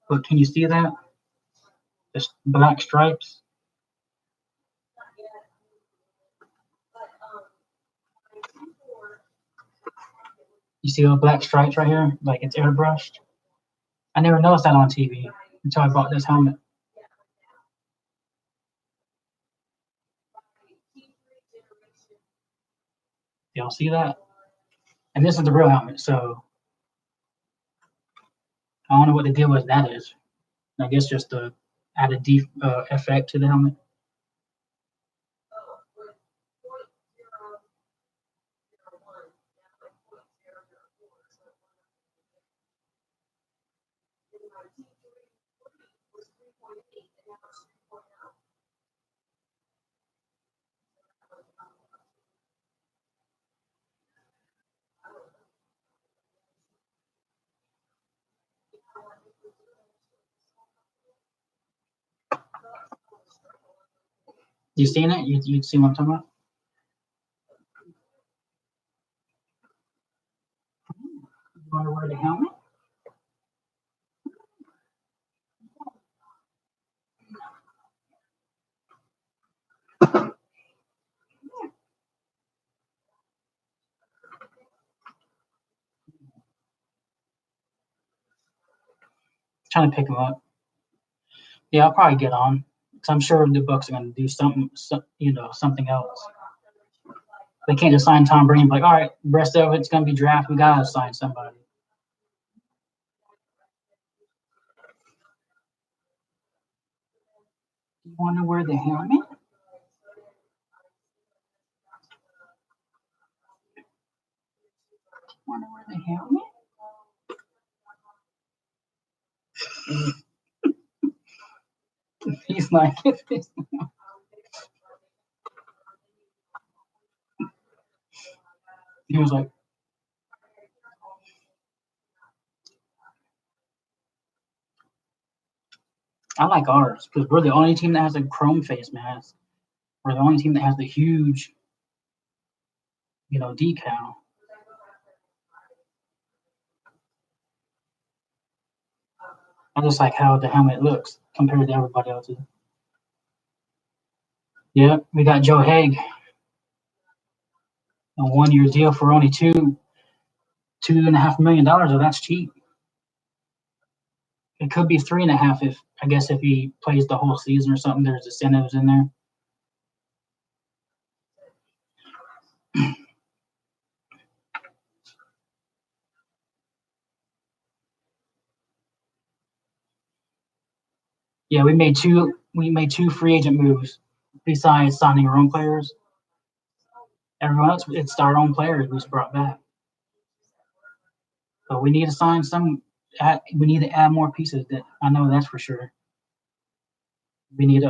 But can you see that? The black stripes. You see the black stripes right here, like it's airbrushed. I never noticed that on TV until I bought this helmet. Y'all see that? And this is the real helmet, so I don't know what the deal with that is. I guess just to add a effect to the helmet. You seen it? You see what I'm talking about? You want to wear the helmet? Trying to pick him up. Yeah, I'll probably get on because I'm sure the Bucks are going to do something, something else. They can't just sign Tom Brady. Like, all right, the rest of it's going to be draft. We got to sign somebody. You want to wear the helmet? Want to wear the helmet? He's like, he was like, I like ours because we're the only team that has a chrome face mask. We're the only team that has the huge, decal. I just like how the helmet looks compared to everybody else's. Yeah, we got Joe Haig, a 1-year deal for only $2.5 million. So that's cheap. It could be 3.5 if he plays the whole season or something. There's incentives in there. Yeah, we made two free agent moves besides signing our own players. Everyone else, it's our own players we brought back. But we need to sign we need to add more pieces. That I know that's for sure. We need to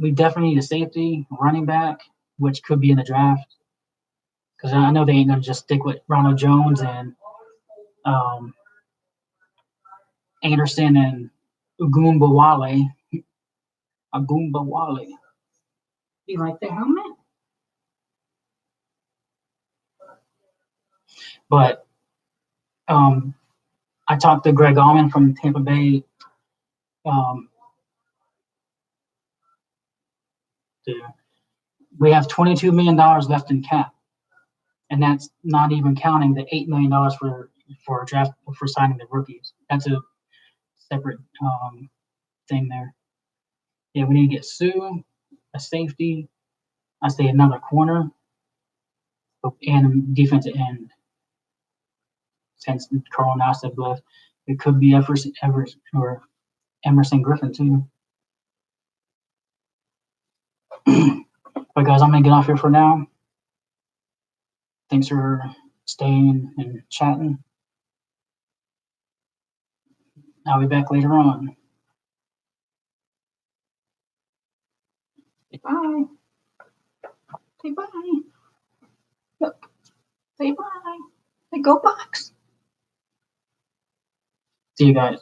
we definitely need a safety, running back, which could be in the draft. Because I know they ain't gonna just stick with Ronald Jones and Anderson and Ugumbawale. You like the helmet? But I talked to Greg Allman from Tampa Bay. We have $22 million left in cap, and that's not even counting the $8 million for draft for signing the rookies. That's a separate thing there. Yeah, we need to get Sue, a safety. I say another corner, and defensive end. Since Carl Nassib left, it could be Emerson Griffin too. But guys, I'm gonna get off here for now. Thanks for staying and chatting. I'll be back later on. Say bye. Say bye. Look. Say bye. Say go Bucks. See you guys.